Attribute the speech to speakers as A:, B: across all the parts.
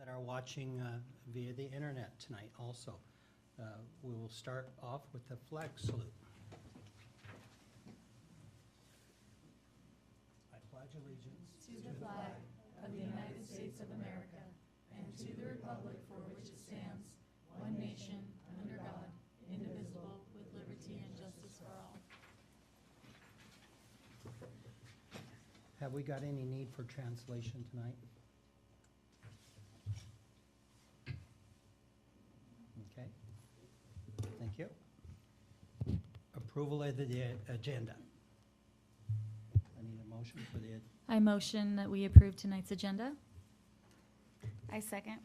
A: that are watching via the internet tonight also. We will start off with the flag salute. I pledge allegiance
B: to the flag of the United States of America and to the republic for which it stands, one nation, under God, indivisible, with liberty and justice for all.
A: Have we got any need for translation tonight? Okay. Thank you. Approval of the agenda. I need a motion for the,
C: I motion that we approve tonight's agenda.
B: I second.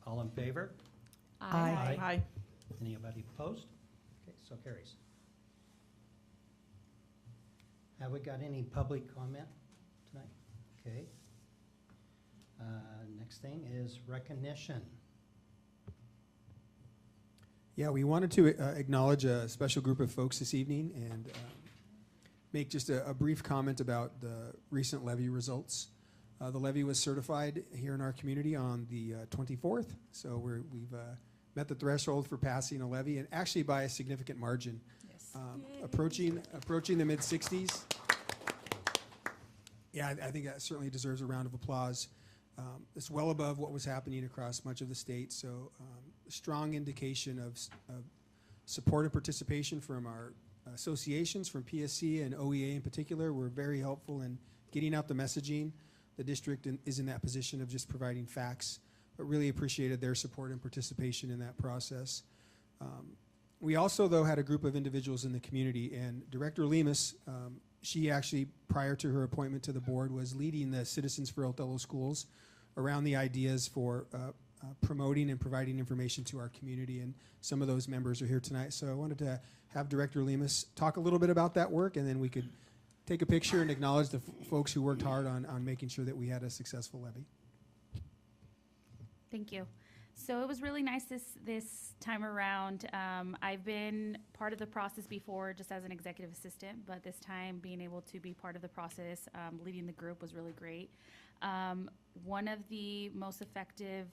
A: all in favor?
C: Aye.
A: Aye. Anybody opposed? Okay, so carries. Have we got any public comment tonight? Okay. Next thing is recognition.
D: Yeah, we wanted to acknowledge a special group of folks this evening and make just a brief comment about the recent levy results. The levy was certified here in our community on the 24th, so we've met the threshold for passing a levy, and actually by a significant margin.
B: Yes.
D: Approaching the mid-60s. Yeah, I think that certainly deserves a round of applause. It's well above what was happening across much of the state, so strong indication of support and participation from our associations, from PSC and OEA in particular. Were very helpful in getting out the messaging. The district is in that position of just providing facts, but really appreciated their support and participation in that process. We also, though, had a group of individuals in the community, and Director Lemus, she actually, prior to her appointment to the board, was leading the Citizens for Othello Schools around the ideas for promoting and providing information to our community, and some of those members are here tonight. So I wanted to have Director Lemus talk a little bit about that work, and then we could take a picture and acknowledge the folks who worked hard on making sure that we had a successful levy.
E: Thank you. So it was really nice this time around. I've been part of the process before just as an executive assistant, but this time being able to be part of the process, leading the group was really great. One of the most effective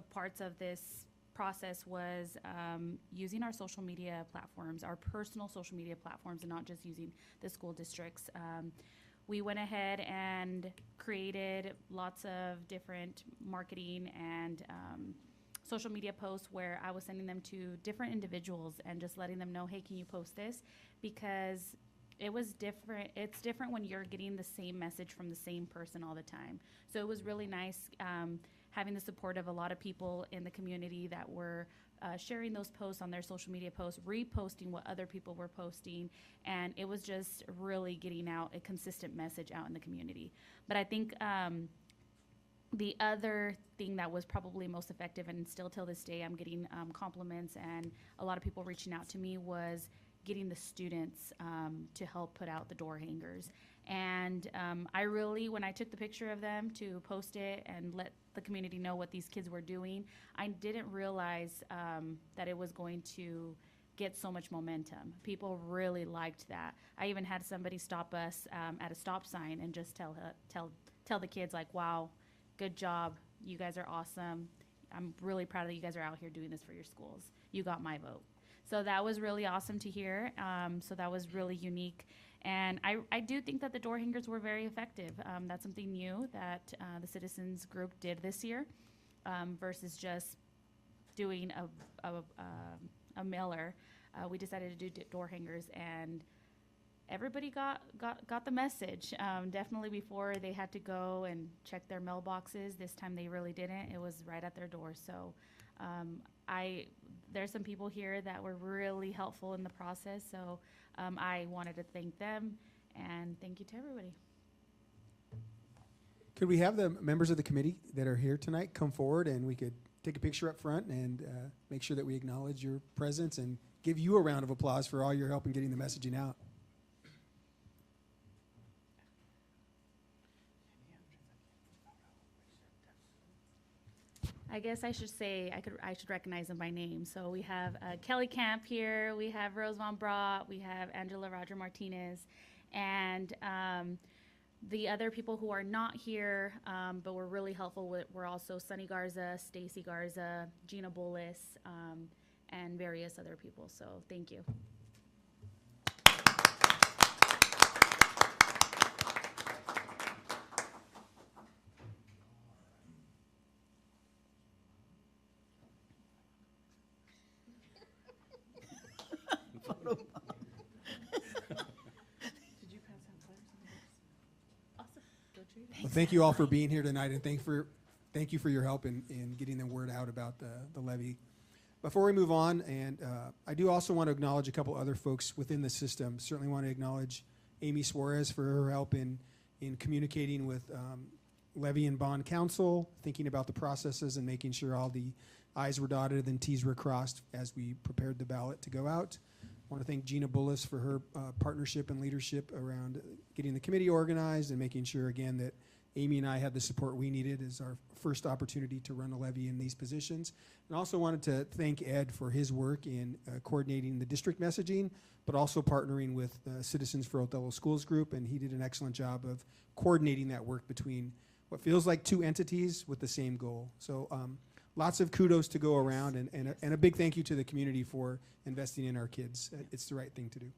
E: parts of this process was using our social media platforms, our personal social media platforms, and not just using the school districts. We went ahead and created lots of different marketing and social media posts where I was sending them to different individuals and just letting them know, hey, can you post this? Because it was different. It's different when you're getting the same message from the same person all the time. So it was really nice having the support of a lot of people in the community that were sharing those posts on their social media posts, reposting what other people were posting, and it was just really getting out a consistent message out in the community. But I think the other thing that was probably most effective, and still till this day I'm getting compliments and a lot of people reaching out to me, was getting the students to help put out the door hangers. And I really, when I took the picture of them to post it and let the community know what these kids were doing, I didn't realize that it was going to get so much momentum. People really liked that. I even had somebody stop us at a stop sign and just tell the kids, like, wow, good job, you guys are awesome. I'm really proud that you guys are out here doing this for your schools. You got my vote. So that was really awesome to hear. So that was really unique. And I do think that the door hangers were very effective. That's something new that the Citizens Group did this year versus just doing a mailer. We decided to do door hangers, and everybody got the message. Definitely before they had to go and check their mailboxes. This time they really didn't. It was right at their door. So there's some people here that were really helpful in the process, so I wanted to thank them, and thank you to everybody.
D: Could we have the members of the committee that are here tonight come forward, and we could take a picture up front and make sure that we acknowledge your presence and give you a round of applause for all your help in getting the messaging out.
E: I guess I should say I should recognize them by name. So we have Kelly Camp here, we have Rose Von Brott, we have Angela Roger Martinez, and The other people who are not here, but were really helpful were also Sunny Garza, Stacy Garza, Gina Bullis, and various other people. So thank you.
D: Well, thank you all for being here tonight, and thank you for your help in getting the word out about the levy. Before we move on, and I do also want to acknowledge a couple other folks within the system. Certainly want to acknowledge Amy Suarez for her help in communicating with Levy and Bond Council, thinking about the processes and making sure all the I's were dotted and T's were crossed as we prepared the ballot to go out. I want to thank Gina Bullis for her partnership and leadership around getting the committee organized and making sure, again, that Amy and I had the support we needed as our first opportunity to run a levy in these positions. And also wanted to thank Ed for his work in coordinating the district messaging, but also partnering with Citizens for Othello Schools Group, and he did an excellent job of coordinating that work between what feels like two entities with the same goal. So lots of kudos to go around, and a big thank you to the community for investing in our kids. It's the right thing to do.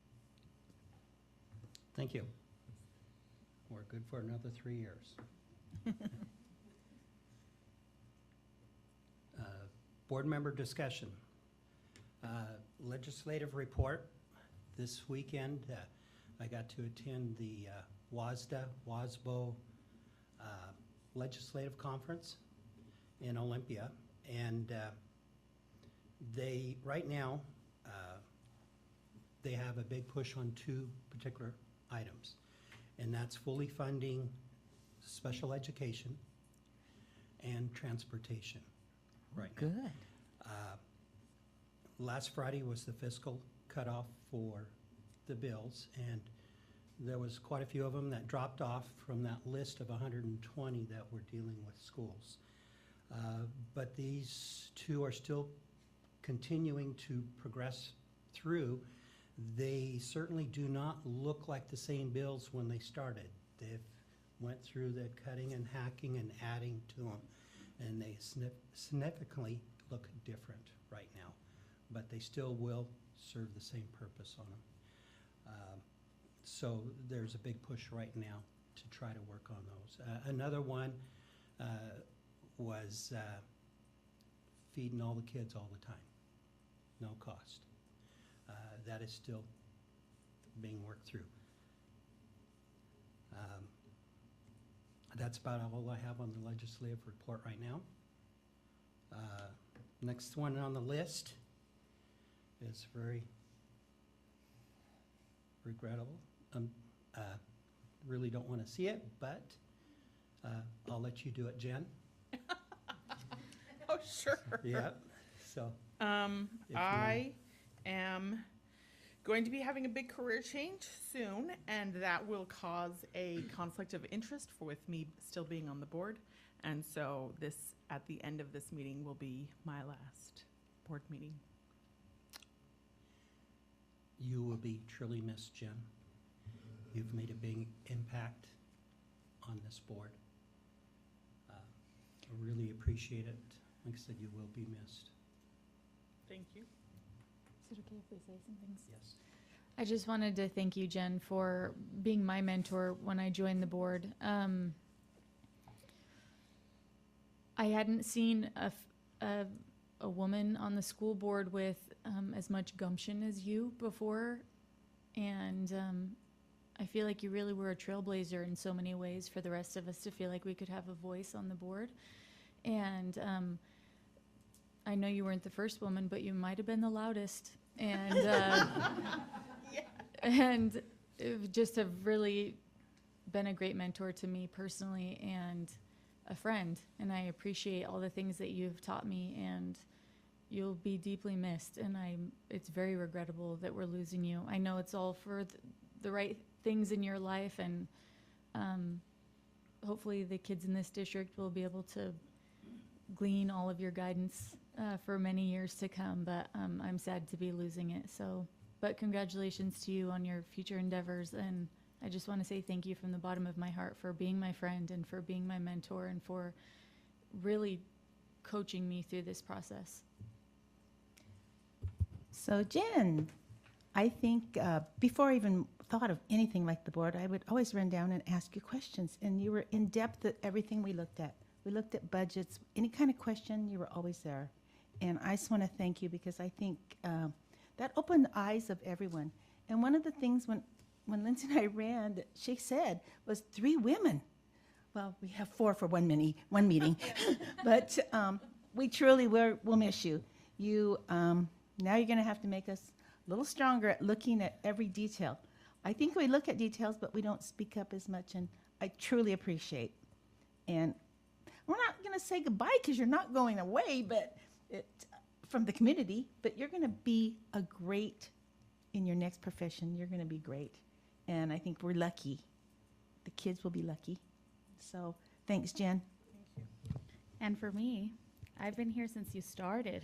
A: Thank you. We're good for another 3 years. Board member discussion. Legislative report. This weekend, I got to attend the WASBO Legislative Conference in Olympia, and they, right now, they have a big push on two particular items, and that's fully funding special education and transportation right now.
C: Good.
A: Last Friday was the fiscal cutoff for the bills, and there was quite a few of them that dropped off from that list of 120 that were dealing with schools. But these two are still continuing to progress through. They certainly do not look like the same bills when they started. They've went through the cutting and hacking and adding to them, and they significantly look different right now, but they still will serve the same purpose on them. So there's a big push right now to try to work on those. Another one was feeding all the kids all the time, no cost. That is still being worked through. That's about all I have on the legislative report right now. Next one on the list is very regrettable. Really don't want to see it, but I'll let you do it, Jen.
F: Oh, sure.
A: Yeah. So.
F: I am going to be having a big career change soon, and that will cause a conflict of interest with me still being on the board. And so this, at the end of this meeting, will be my last board meeting.
A: You will be truly missed, Jen. You've made a big impact on this board. I really appreciate it. Like I said, you will be missed.
F: Thank you.
C: Is it okay if we say some things?
A: Yes.
C: I just wanted to thank you, Jen, for being my mentor when I joined the board. I hadn't seen a woman on the school board with as much gumption as you before, and I feel like you really were a trailblazer in so many ways for the rest of us to feel like we could have a voice on the board. And I know you weren't the first woman, but you might have been the loudest. And and it just have really been a great mentor to me personally and a friend. And I appreciate all the things that you've taught me, and you'll be deeply missed. And it's very regrettable that we're losing you. I know it's all for the right things in your life, and hopefully the kids in this district will be able to glean all of your guidance for many years to come, but I'm sad to be losing it. So, but congratulations to you on your future endeavors, and I just want to say thank you from the bottom of my heart for being my friend and for being my mentor and for really coaching me through this process.
G: So Jen, I think before I even thought of anything like the board, I would always run down and ask you questions. And you were in depth at everything we looked at. We looked at budgets, any kind of question, you were always there. And I just want to thank you because I think that opened the eyes of everyone. And one of the things when Lindsay and I ran that she said was 3 women. Well, we have 4 for one meeting. But we truly will miss you. Now you're going to have to make us a little stronger at looking at every detail. I think we look at details, but we don't speak up as much, and I truly appreciate. And we're not going to say goodbye because you're not going away, but from the community, but you're going to be a great, in your next profession, you're going to be great. And I think we're lucky. The kids will be lucky. So thanks, Jen.
E: And for me, I've been here since you started.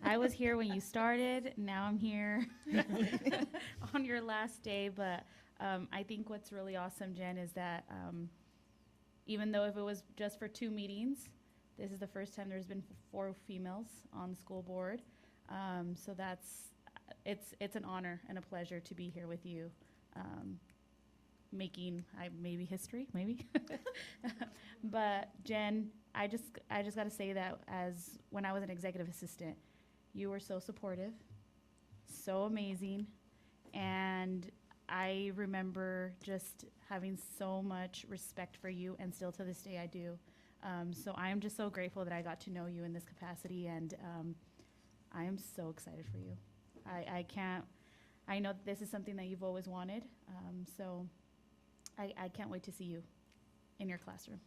E: I was here when you started. Now I'm here on your last day. But I think what's really awesome, Jen, is that even though if it was just for 2 meetings, this is the first time there's been 4 females on the school board. So it's an honor and a pleasure to be here with you, making maybe history, maybe. But Jen, I just got to say that as when I was an executive assistant, you were so supportive, so amazing, and I remember just having so much respect for you, and still to this day I do. So I am just so grateful that I got to know you in this capacity, and I am so excited for you. I know that this is something that you've always wanted, so I can't wait to see you in your classroom.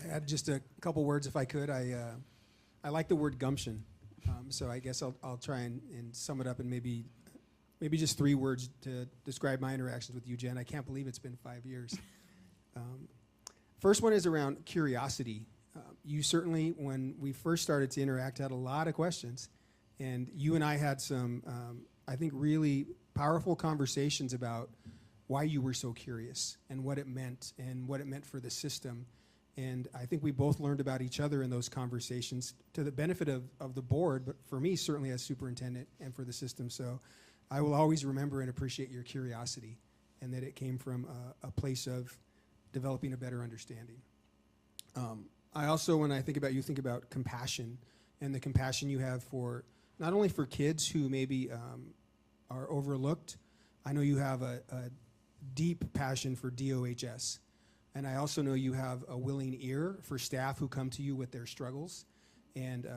D: Add just a couple words if I could. I like the word gumption, so I guess I'll try and sum it up in maybe just 3 words to describe my interactions with you, Jen. I can't believe it's been 5 years. First one is around curiosity. You certainly, when we first started to interact, had a lot of questions, and you and I had some, I think, really powerful conversations about why you were so curious and what it meant for the system. And I think we both learned about each other in those conversations to the benefit of the board, but for me, certainly as superintendent and for the system. So I will always remember and appreciate your curiosity and that it came from a place of developing a better understanding. I also, when I think about you, think about compassion and the compassion you have for not only for kids who maybe are overlooked. I know you have a deep passion for DOHS. And I also know you have a willing ear for staff who come to you with their struggles. And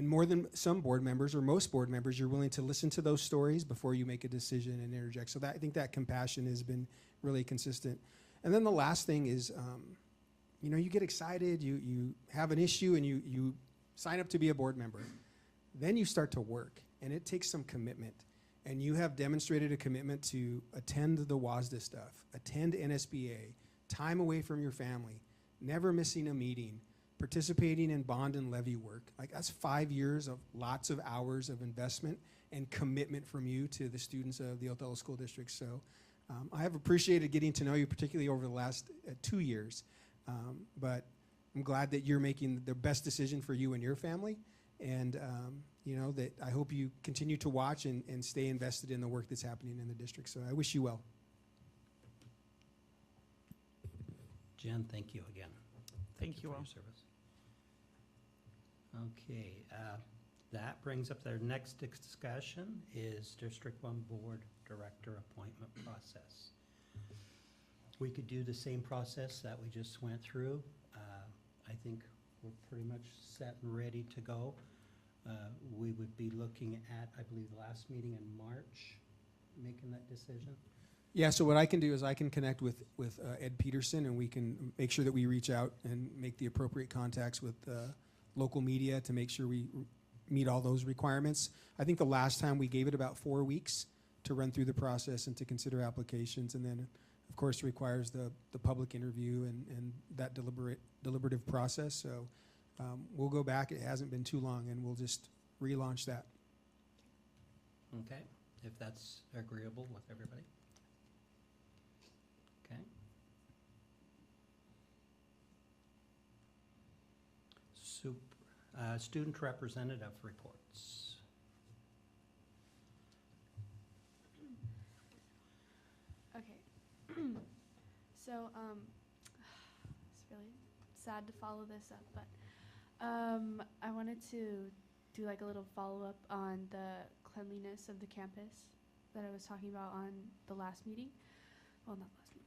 D: more than some board members or most board members, you're willing to listen to those stories before you make a decision and interject. So I think that compassion has been really consistent. And then the last thing is, you get excited, you have an issue, and you sign up to be a board member. Then you start to work, and it takes some commitment. And you have demonstrated a commitment to attend the WASDA stuff, attend NSBA, time away from your family, never missing a meeting, participating in bond and levy work. Like, that's 5 years of lots of hours of investment and commitment from you to the students of the Othello School District. So I have appreciated getting to know you, particularly over the last 2 years. But I'm glad that you're making the best decision for you and your family. And that I hope you continue to watch and stay invested in the work that's happening in the district. So I wish you well.
A: Jen, thank you again.
F: Thank you
A: for
F: all.
A: your service. Okay, that brings up their next discussion is District 1 Board Director appointment process. We could do the same process that we just went through. I think we're pretty much set and ready to go. We would be looking at, I believe, the last meeting in March, making that decision.
D: Yeah, so what I can do is I can connect with Ed Peterson, and we can make sure that we reach out and make the appropriate contacts with local media to make sure we meet all those requirements. I think the last time we gave it about 4 weeks to run through the process and to consider applications, and then, of course, requires the public interview and that deliberative process. So we'll go back. It hasn't been too long, and we'll just relaunch that.
A: Okay. if that's agreeable with everybody. Okay. Student representative reports.
H: Okay. So, it's really sad to follow this up, but I wanted to do like a little follow-up on the cleanliness of the campus that I was talking about on the last meeting. Well, not last meeting.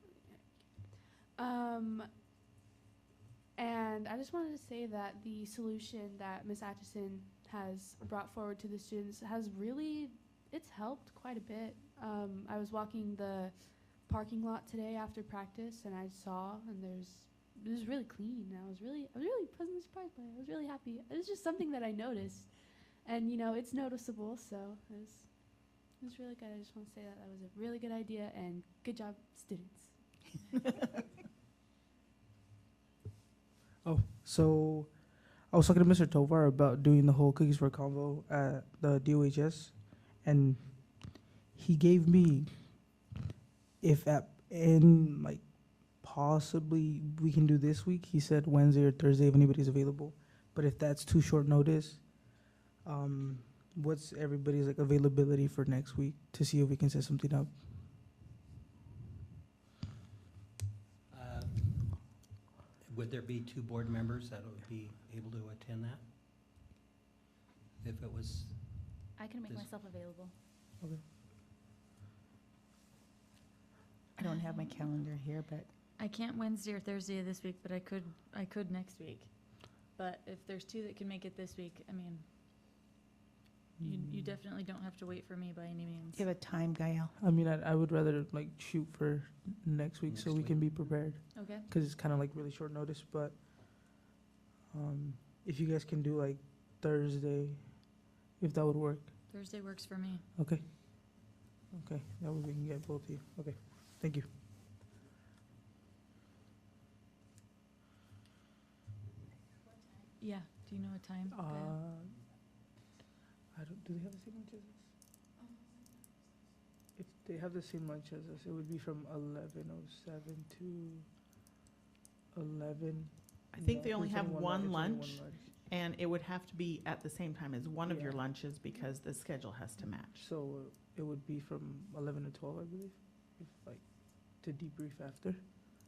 H: And I just wanted to say that the solution that Ms. Atchison has brought forward to the students has really, it's helped quite a bit. I was walking the parking lot today after practice, and I saw, and it was really clean. And I was really pleasantly surprised by it. I was really happy. It was just something that I noticed, and you know, it's noticeable. So it was really good. I just want to say that was a really good idea, and good job, students.
I: Oh, so I was talking to Mr. Tovar about doing the whole Cookies for Convo at the DOHS, and he gave me, if at in like possibly we can do this week. He said Wednesday or Thursday if anybody's available, but if that's too short notice, what's everybody's like availability for next week to see if we can set something up?
A: Would there be 2 board members that would be able to attend that? If it was,
E: I can make
A: This-
E: myself available.
G: I don't have my calendar here, but
C: I can't Wednesday or Thursday of this week, but I could next week. But if there's 2 that can make it this week, I mean, you definitely don't have to wait for me by any means.
G: give a time, Gael.
I: I mean, I would rather like shoot for next week so
A: Next
I: we can
A: week.
I: be prepared,
C: Okay.
I: because it's kind of like really short notice. But if you guys can do like Thursday, if that would work.
C: Thursday works for me.
I: Okay. Okay, that way we can get both of you. Okay, thank you.
C: Yeah. Do you know a time?
I: Uh,
C: Gail?
I: I don't. Do they have the same lunch as us? If they have the same lunch as us, it would be from 11:07 to 11.
F: I think they
I: No,
F: only
I: it's
F: have
I: it's
F: one
I: only
F: lunch, and it would have to be at the same time as one of your
I: Yeah.
F: lunches because the schedule has to match.
I: So it would be from 11 to 12, I believe, if like to debrief after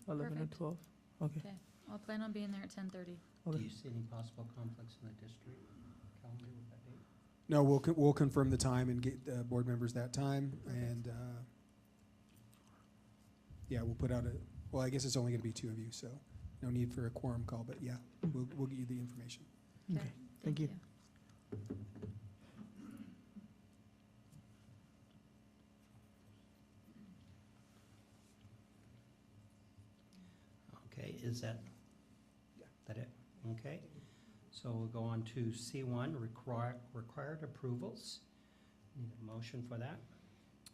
I: 11
C: Perfect.
I: to 12. Okay.
C: Okay. I'll plan on being there at 10:30.
A: do
I: Okay.
A: you see any possible conflicts in the district calendar with that date?
D: No, we'll confirm the time and get board members that time, and yeah, we'll put out well, I guess it's only going to be 2 of you, so no need for a quorum call, but yeah, we'll get you the information.
I: Okay. Thank you.
A: Okay, is that it? Okay. So we'll go on to C1, required approvals. Need a motion for that?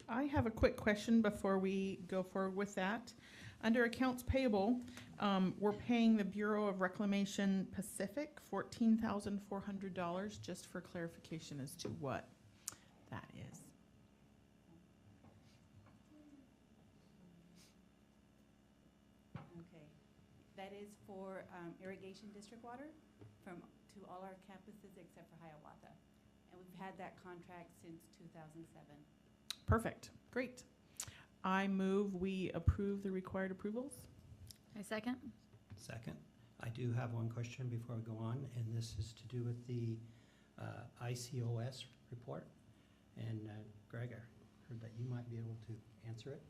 F: I have a quick question before we go forward with that. Under accounts payable, we're paying the Bureau of Reclamation Pacific $14,400, just for clarification as to what that is.
J: Okay, that is for irrigation district water to all our campuses except for Hiawatha. And we've had that contract since 2007.
F: Perfect, great. I move we approve the required approvals.
C: I second.
A: Second. I do have one question before we go on, and this is to do with the ICOS report. And Greg, I heard that you might be able to answer it.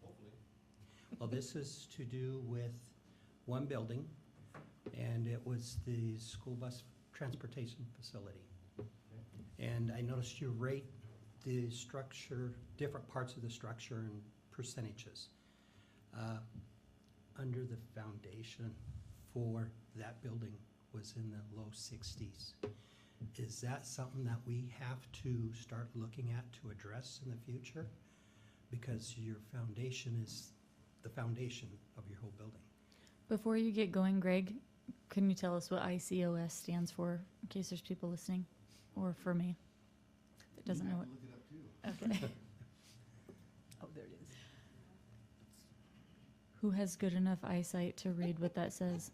A: Hopefully. Well, this is to do with one building, and it was the school bus transportation facility. And I noticed you rate the structure, different parts of the structure and percentages. Under the foundation for that building was in the low 60s. Is that something that we have to start looking at to address in the future? Because your foundation is the foundation of your whole building.
C: Before you get going, Greg, can you tell us what ICOS stands for, in case there's people listening, or for me? that doesn't know what.
K: Look it up too.
C: Okay.
G: Oh, there it is.
C: Who has good enough eyesight to read what that says?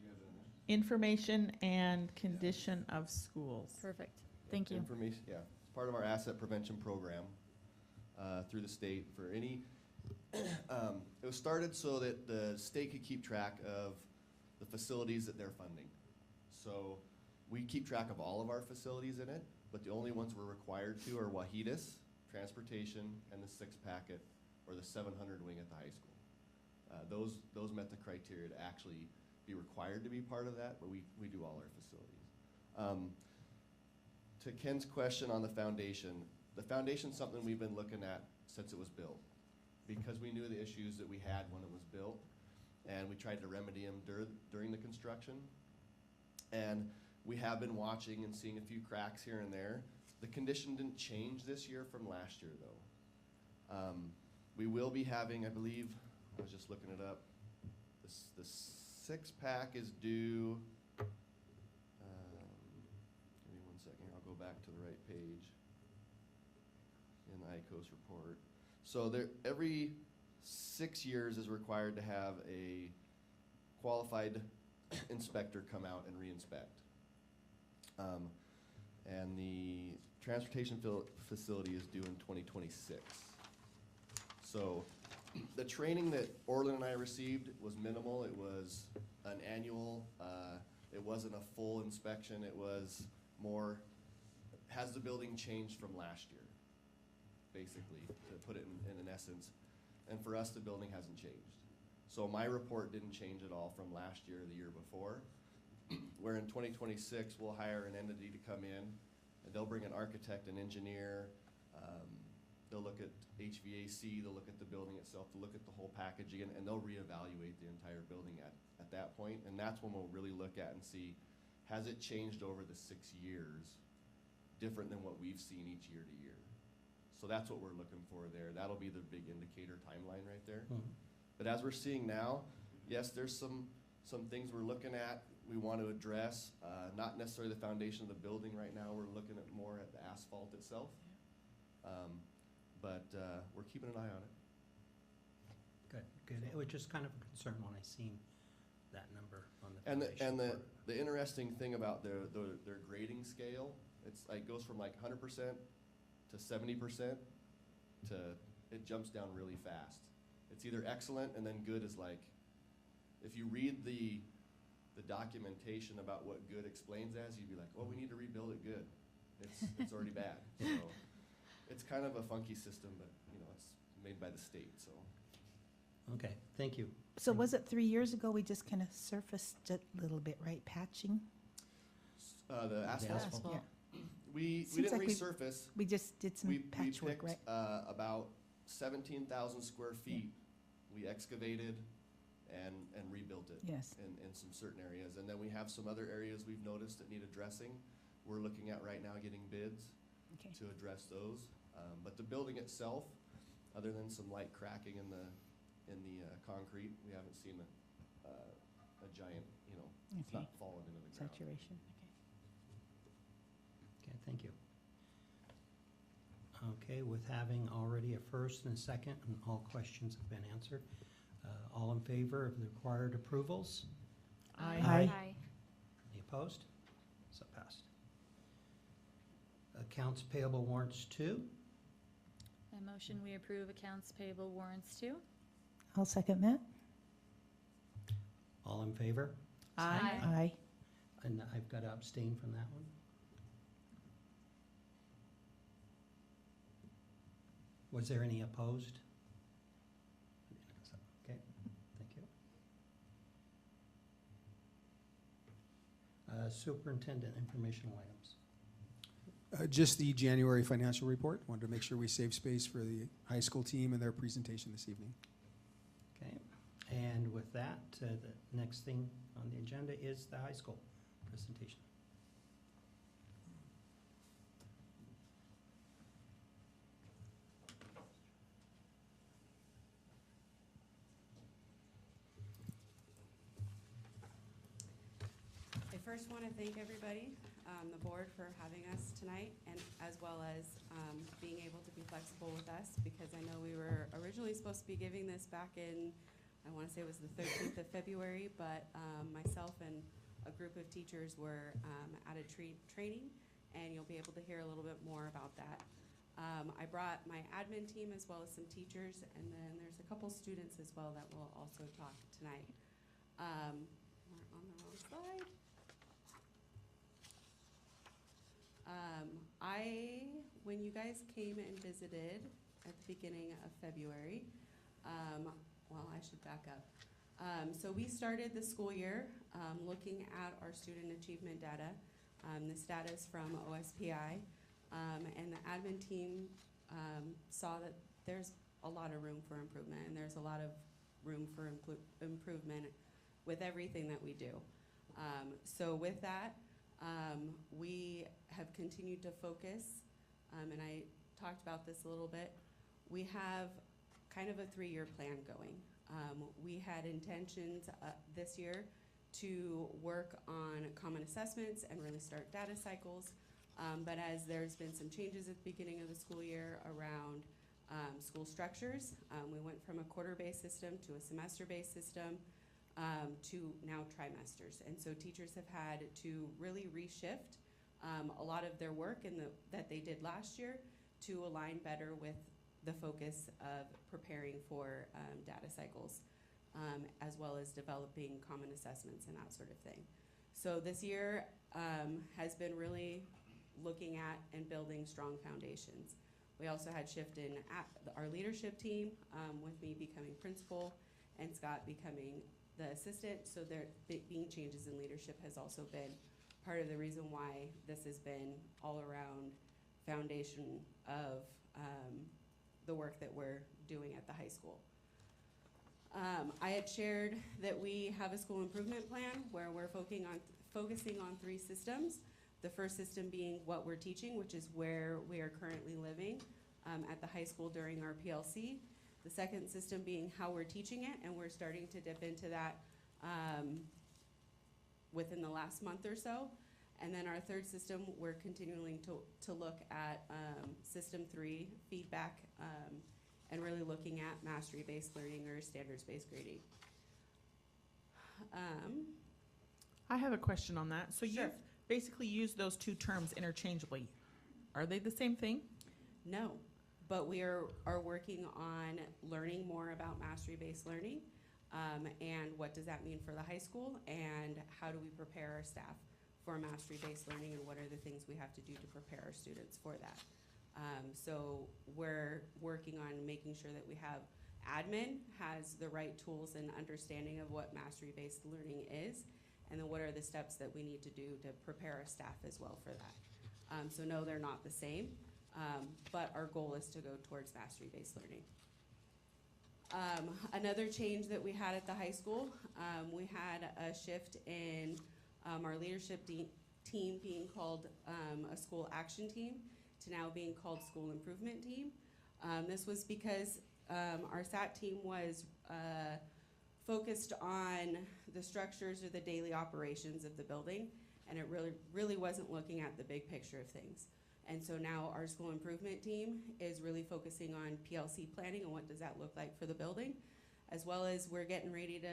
K: You guys in there?
F: Information and condition of schools.
C: Perfect. Thank you.
K: Information, yeah. It's part of our asset prevention program through the state for any, it was started so that the state could keep track of the facilities that they're funding. So we keep track of all of our facilities in it, but the only ones we're required to are Wahidas, transportation, and the 6-packet or the 700 wing at the high school. Those met the criteria to actually be required to be part of that, but we do all our facilities. To Ken's question on the foundation's something we've been looking at since it was built, because we knew the issues that we had when it was built, and we tried to remedy them during the construction. And we have been watching and seeing a few cracks here and there. The condition didn't change this year from last year, though. We will be having, I believe, I was just looking it up, the 6-pack is due, give me one second, I'll go back to the right page in the ICO's report. So every 6 years is required to have a qualified inspector come out and re-inspect. And the transportation facility is due in 2026. So the training that Orland and I received was minimal. It was an annual, it wasn't a full inspection. It was more, has the building changed from last year, basically, to put it in an essence. And for us, the building hasn't changed. So my report didn't change at all from last year or the year before. Where in 2026, we'll hire an entity to come in, and they'll bring an architect, an engineer, they'll look at HVAC, they'll look at the building itself, they'll look at the whole package again, and they'll reevaluate the entire building at that point. And that's when we'll really look at and see, has it changed over the 6 years different than what we've seen each year to year? So that's what we're looking for there. That'll be the big indicator timeline right there.
A: Mhm.
K: But as we're seeing now, yes, there's some things we're looking at, we want to address, not necessarily the foundation of the building right now. We're looking at more at the asphalt itself. But we're keeping an eye on it.
A: Good, good. It was just kind of a concern when I seen that number on the
K: And
A: foundation.
K: the interesting thing about their grading scale, it's like goes from like 100% to 70% to, it jumps down really fast. It's either excellent and then good is like, if you read the documentation about what good explains as, you'd be like, oh, we need to rebuild it good. It's already bad. So it's kind of a funky system, but you know, it's made by the state, so.
A: Okay, thank you.
G: So was it 3 years ago we just kind of surfaced it a little bit, right? Patching?
K: The asphalt,
A: asphalt.
G: Yeah.
K: we
G: Seems
K: didn't
G: like we-
K: resurface.
G: We just did some
K: We
G: patchwork,
K: picked
G: right?
K: about 17,000 square feet. We excavated and rebuilt it
G: Yes.
K: in some certain areas. And then we have some other areas we've noticed that need addressing. We're looking at right now getting bids
G: Okay.
K: to address those. But the building itself, other than some light cracking in the concrete, we haven't seen a giant, you know, it's
G: Okay.
K: not fallen into the ground.
G: Saturation,
A: Okay, thank you. Okay, with having already a first and a second and all questions have been answered, all in favor of the required approvals?
G: Aye.
A: Any opposed? So passed. Accounts payable warrants 2.
C: I motion we approve accounts payable warrants 2.
G: I'll second that.
A: All in favor?
C: Aye.
G: Aye.
A: And I've got to abstain from that one. Was there any opposed? Okay, thank you. Superintendent informational items.
D: Just the January financial report. Wanted to make sure we save space for the high school team and their presentation this evening.
A: Okay, and with that, the next thing on the agenda is the high school presentation.
J: I first want to thank everybody
L: the board for having us tonight, and as well as being able to be flexible with us, because I know we were originally supposed to be giving this back in, I want to say it was the 13th of February, but myself and a group of teachers were at a training, and you'll be able to hear a little bit more about that. I brought my admin team as well as some teachers, and then there's a couple students as well that will also talk tonight. We're on the wrong slide. When you guys came and visited at the beginning of February, well, I should back up. So we started the school year looking at our student achievement data. This data is from OSPI, and the admin team saw that there's a lot of room for improvement, and there's a lot of room for improvement with everything that we do. So with that, we have continued to focus, and I talked about this a little bit. We have kind of a 3-year plan going. We had intentions this year to work on common assessments and really start data cycles, but as there's been some changes at the beginning of the school year around school structures, we went from a quarter-based system to a semester-based system, to now trimesters. And so teachers have had to really reshift a lot of their work that they did last year to align better with the focus of preparing for data cycles, as well as developing common assessments and that sort of thing. So this year has been really looking at and building strong foundations. We also had shift in our leadership team, with me becoming principal and Scott becoming the assistant. So there being changes in leadership has also been part of the reason why this has been all around foundation of the work that we're doing at the high school. I had shared that we have a school improvement plan where we're focusing on 3 systems. The first system being what we're teaching, which is where we are currently living at the high school during our PLC. The second system being how we're teaching it, and we're starting to dip into that within the last month or so. And then our third system, we're continuing to look at system 3, feedback, and really looking at mastery-based learning or standards-based grading.
F: I have a question on that. So
L: Sure.
F: you've basically used those 2 terms interchangeably. Are they the same thing?
L: No, but we are working on learning more about mastery-based learning, and what does that mean for the high school, and how do we prepare our staff for mastery-based learning, and what are the things we have to do to prepare our students for that. So we're working on making sure that we have admin has the right tools and understanding of what mastery-based learning is, and then what are the steps that we need to do to prepare our staff as well for that. So no, they're not the same, but our goal is to go towards mastery-based learning. Another change that we had at the high school, we had a shift in our leadership team being called a school action team to now being called school improvement team. This was because our SAT team was focused on the structures or the daily operations of the building, and it really wasn't looking at the big picture of things. And so now our school improvement team is really focusing on PLC planning and what does that look like for the building, as well as we're getting ready to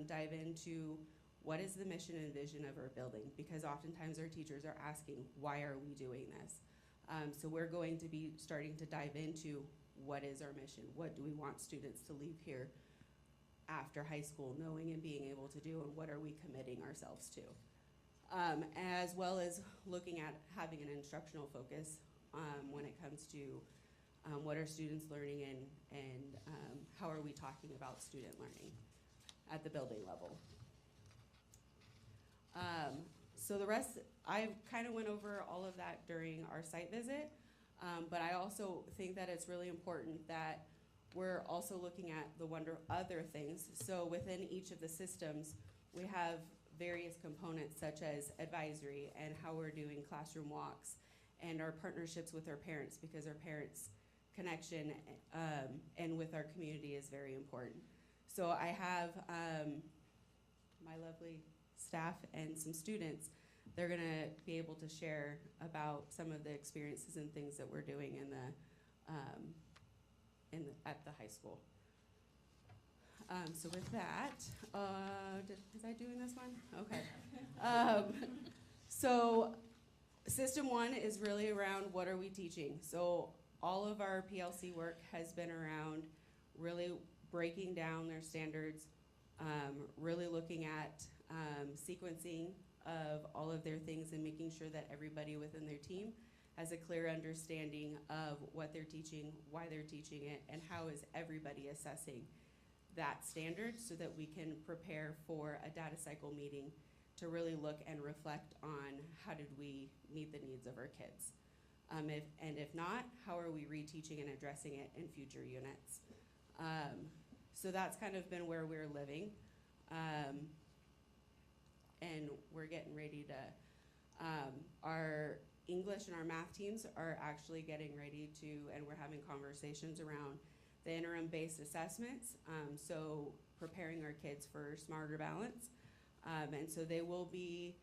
L: dive into what is the mission and vision of our building, because oftentimes our teachers are asking, why are we doing this? So we're going to be starting to dive into what is our mission? What do we want students to leave here after high school knowing and being able to do, and what are we committing ourselves to? As well as looking at having an instructional focus when it comes to what are students learning, and how are we talking about student learning at the building level. So the rest, I kind of went over all of that during our site visit, but I also think that it's really important that we're also looking at the other things. So within each of the systems, we have various components such as advisory and how we're doing classroom walks and our partnerships with our parents, because our parents' connection and with our community is very important. So I have my lovely staff and some students they're going to be able to share about some of the experiences and things that we're doing at the high school. So with that, was I doing this one? Okay. So System 1 is really around what are we teaching. So all of our PLC work has been around really breaking down their standards, really looking at sequencing of all of their things and making sure that everybody within their team has a clear understanding of what they're teaching, why they're teaching it, and how is everybody assessing that standard so that we can prepare for a data cycle meeting to really look and reflect on how did we meet the needs of our kids. If not, how are we reteaching and addressing it in future units? So that's kind of been where we're living. And we're getting ready to, our English and our math teams are actually getting ready to, and we're having conversations around the interim-based assessments, so preparing our kids for Smarter Balance. And so they will be,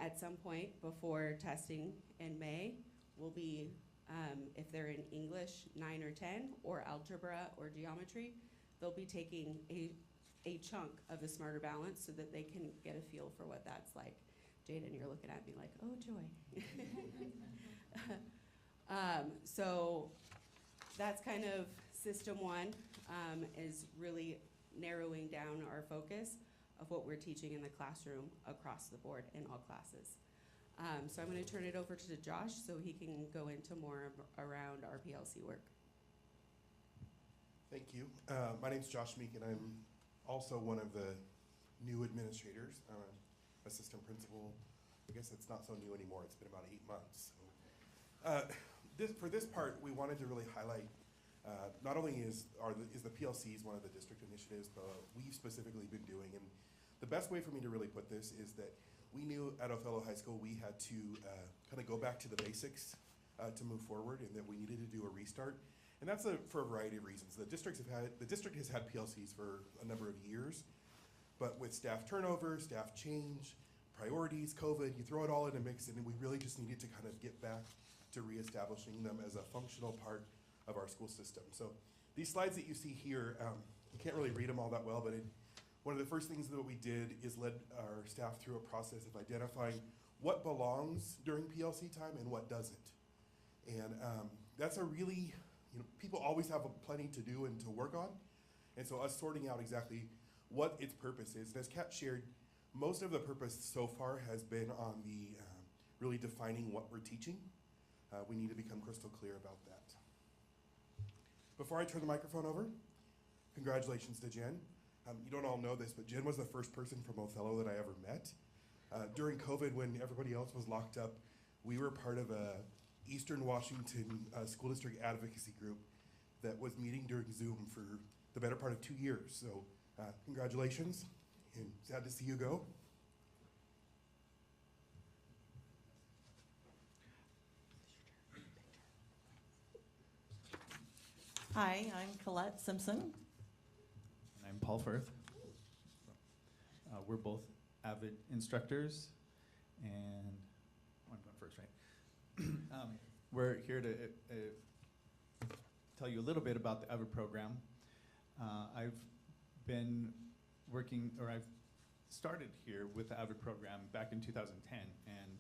L: at some point before testing in May, will be, if they're in English 9 or 10, or algebra or geometry, they'll be taking a chunk of the Smarter Balance so that they can get a feel for what that's like. Jaden, you're looking at me like, oh, joy. So that's kind of System 1, is really narrowing down our focus of what we're teaching in the classroom across the board in all classes. So I'm going to turn it over to Josh so he can go into more around our PLC work.
M: Thank you. My name's Josh Meek, and I'm also one of the new administrators. I'm an assistant principal. I guess it's not so new anymore. It's been about 8 months. So, for this part, we wanted to really highlight not only is the PLCs one of the district initiatives, but we've specifically been doing. And the best way for me to really put this is that we knew at Othello High School we had to kind of go back to the basics to move forward, and that we needed to do a restart. And that's for a variety of reasons. The district has had PLCs for a number of years, but with staff turnover, staff change, priorities, COVID, you throw it all in a mix, and we really just needed to kind of get back to reestablishing them as a functional part of our school system. So these slides that you see here, you can't really read them all that well, but one of the first things that we did is led our staff through a process of identifying what belongs during PLC time and what doesn't. And that's a really, people always have plenty to do and to work on. And so us sorting out exactly what its purpose is. And as Kat shared, most of the purpose so far has been on the really defining what we're teaching. We need to become crystal clear about that. Before I turn the microphone over, congratulations to Jen. You don't all know this, but Jen was the first person from Othello that I ever met. During COVID, when everybody else was locked up, we were part of a Eastern Washington School District advocacy group that was meeting during Zoom for the better part of 2 years. So congratulations, and sad to see you go.
N: Hi, I'm Colette Simpson.
O: And I'm Paul Firth. We're both avid instructors, and I'm going first, right? We're here to tell you a little bit about the AVID program. I've been working, or I've started here with the AVID program back in 2010, and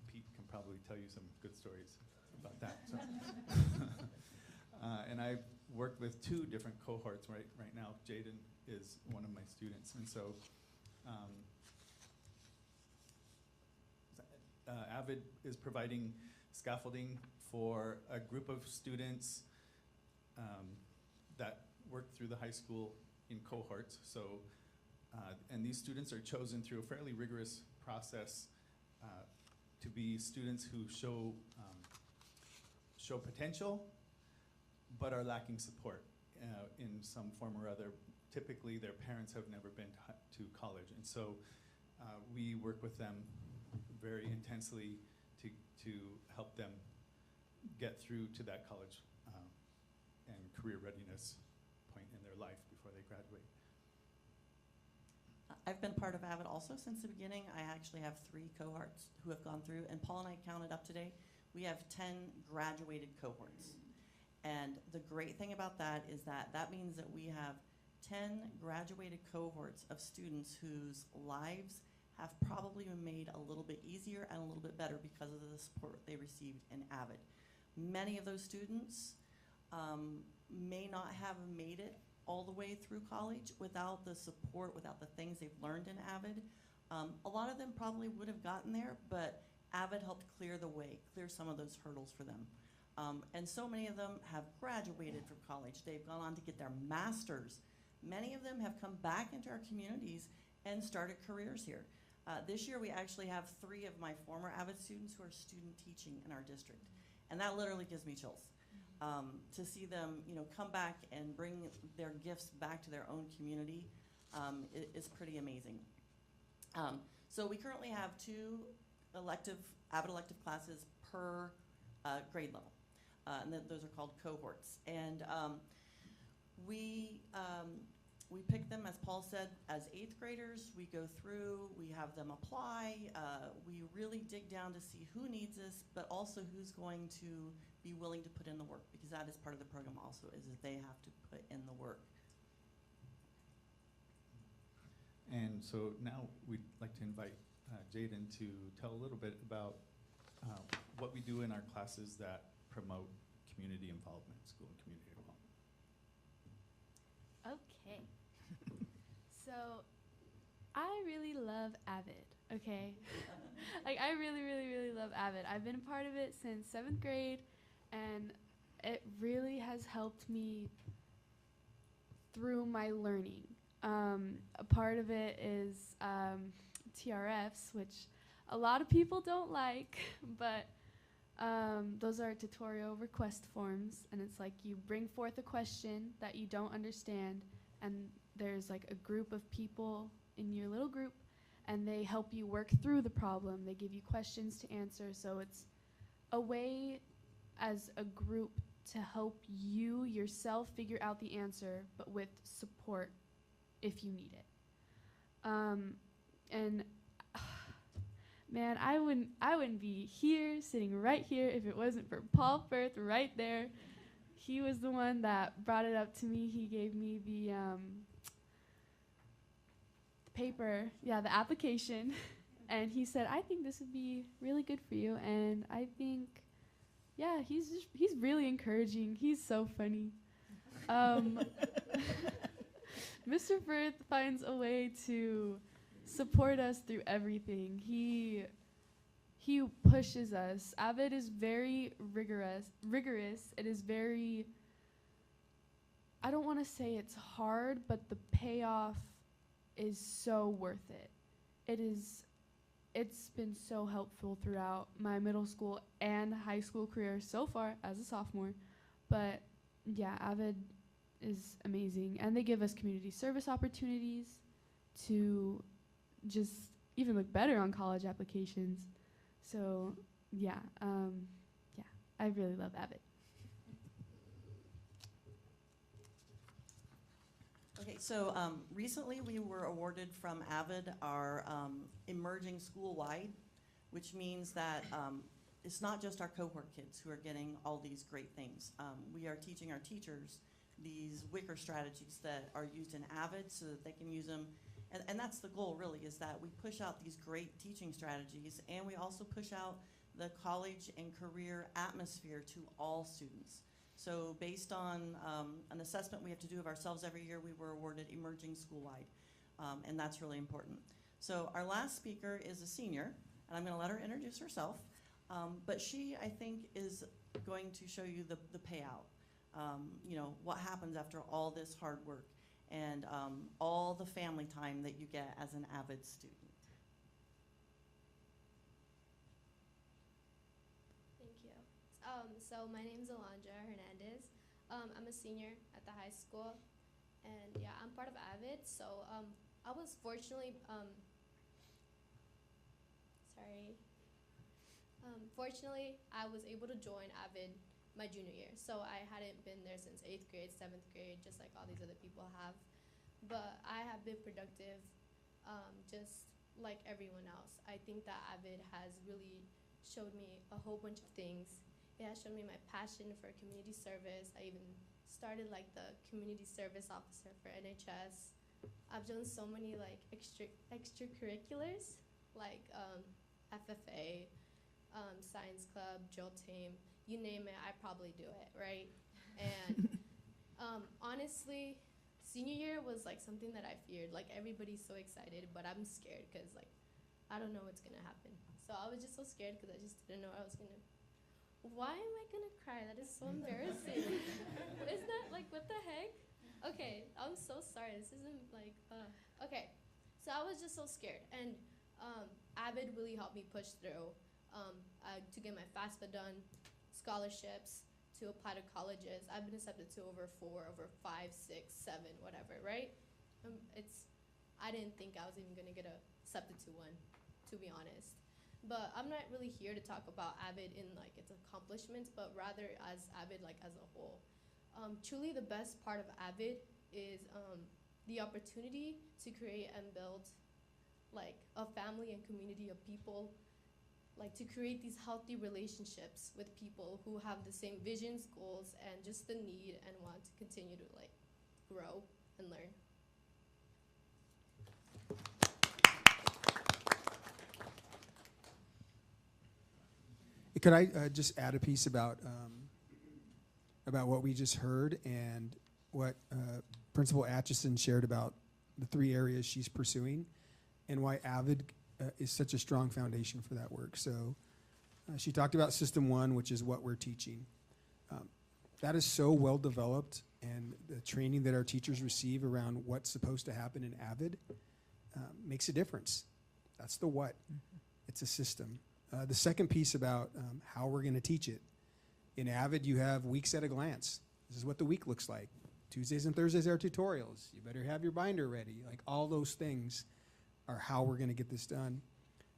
O: Pete can probably tell you some good stories about that. So. And I've worked with 2 different cohorts right now. Jaden is one of my students, and so AVID is providing scaffolding for a group of students that work through the high school in cohorts. So, and these students are chosen through a fairly rigorous process to be students who show potential, but are lacking support in some form or other. Typically, their parents have never been to college, and so we work with them very intensely to help them get through to that college and career readiness point in their life before they graduate.
N: I've been part of AVID also since the beginning. I actually have 3 cohorts who have gone through, and Paul and I counted up today. We have 10 graduated cohorts. And the great thing about that is that that means that we have 10 graduated cohorts of students whose lives have probably been made a little bit easier and a little bit better because of the support they received in AVID. Many of those students may not have made it all the way through college without the support, without the things they've learned in AVID. A lot of them probably would have gotten there, but AVID helped clear the way, clear some of those hurdles for them. And so many of them have graduated from college. They've gone on to get their masters. Many of them have come back into our communities and started careers here. This year we actually have 3 of my former AVID students who are student teaching in our district. And that literally gives me chills. To see them, come back and bring their gifts back to their own community is pretty amazing. So we currently have 2 AVID elective classes per grade level, and those are called cohorts. And we pick them, as Paul said, as 8th graders. We go through, we have them apply. We really dig down to see who needs this, but also who's going to be willing to put in the work, because that is part of the program also, is that they have to put in the work.
O: And so now we'd like to invite Jaden to tell a little bit about what we do in our classes that promote community involvement, school and community involvement.
H: Okay. So, I really love AVID, okay? Like, I really, really, really love AVID. I've been a part of it since 7th grade, and it really has helped me through my learning. A part of it is TRFs, which a lot of people don't like, but those are tutorial request forms, and it's like you bring forth a question that you don't understand, and there's like a group of people in your little group, and they help you work through the problem. They give you questions to answer, so it's a way as a group to help you yourself figure out the answer, but with support if you need it. And man, I wouldn't be here, sitting right here, if it wasn't for Paul Firth right there. He was the one that brought it up to me. He gave me the paper, the application, and he said, I think this would be really good for you. And I think, he's really encouraging. He's so funny. Mr. Firth finds a way to support us through everything. He pushes us. AVID is very rigorous. It is very, I don't want to say it's hard, but the payoff is so worth it. It's been so helpful throughout my middle school and high school career so far as a sophomore. But yeah, AVID is amazing. And they give us community service opportunities to just even look better on college applications. So I really love AVID.
N: Okay, so recently we were awarded from AVID our emerging school-wide, which means that it's not just our cohort kids who are getting all these great things. We are teaching our teachers these wicker strategies that are used in AVID so that they can use them. And that's the goal, really, is that we push out these great teaching strategies, and we also push out the college and career atmosphere to all students. So based on an assessment we have to do of ourselves every year, we were awarded emerging school-wide, and that's really important. So our last speaker is a senior, and I'm going to let her introduce herself, but she, I think, is going to show you the payout, what happens after all this hard work and all the family time that you get as an AVID student.
P: Thank you. So my name's Alondra Hernandez. I'm a senior at the high school, and I'm part of AVID. So I was fortunately, fortunately I was able to join AVID my junior year. So I hadn't been there since 8th grade, 7th grade, just like all these other people have. But I have been productive just like everyone else. I think that AVID has really showed me a whole bunch of things. It has shown me my passion for community service. I even started like the community service officer for NHS. I've done so many like extracurriculars, like FFA, science club, drill team, you name it, I probably do it, right? And honestly, senior year was like something that I feared. Like everybody's so excited, but I'm scared because like I don't know what's gonna happen. So I was just so scared because I just didn't know I was gonna. Why am I gonna cry? That is so embarrassing. Isn't that like what the heck? Okay, I'm so sorry. This isn't like okay. So I was just so scared, and AVID really helped me push through to get my FAFSA done, scholarships, to apply to colleges. I've been accepted to over 4, over 5, 6, 7, whatever, right? I didn't think I was even gonna get accepted to one, to be honest. But I'm not really here to talk about AVID in like its accomplishments, but rather as AVID like as a whole. Truly the best part of AVID is the opportunity to create and build like a family and community of people, like to create these healthy relationships with people who have the same visions, goals, and just the need and want to continue to like grow and learn.
D: Could I just add a piece about what we just heard and what Principal Atchison shared about the 3 areas she's pursuing and why AVID is such a strong foundation for that work. So she talked about System 1, which is what we're teaching. That is so well developed, and the training that our teachers receive around what's supposed to happen in AVID makes a difference. That's the what. It's a system. The second piece about how we're going to teach it. In AVID, you have weeks at a glance. This is what the week looks like. Tuesdays and Thursdays are tutorials. You better have your binder ready. Like all those things are how we're going to get this done.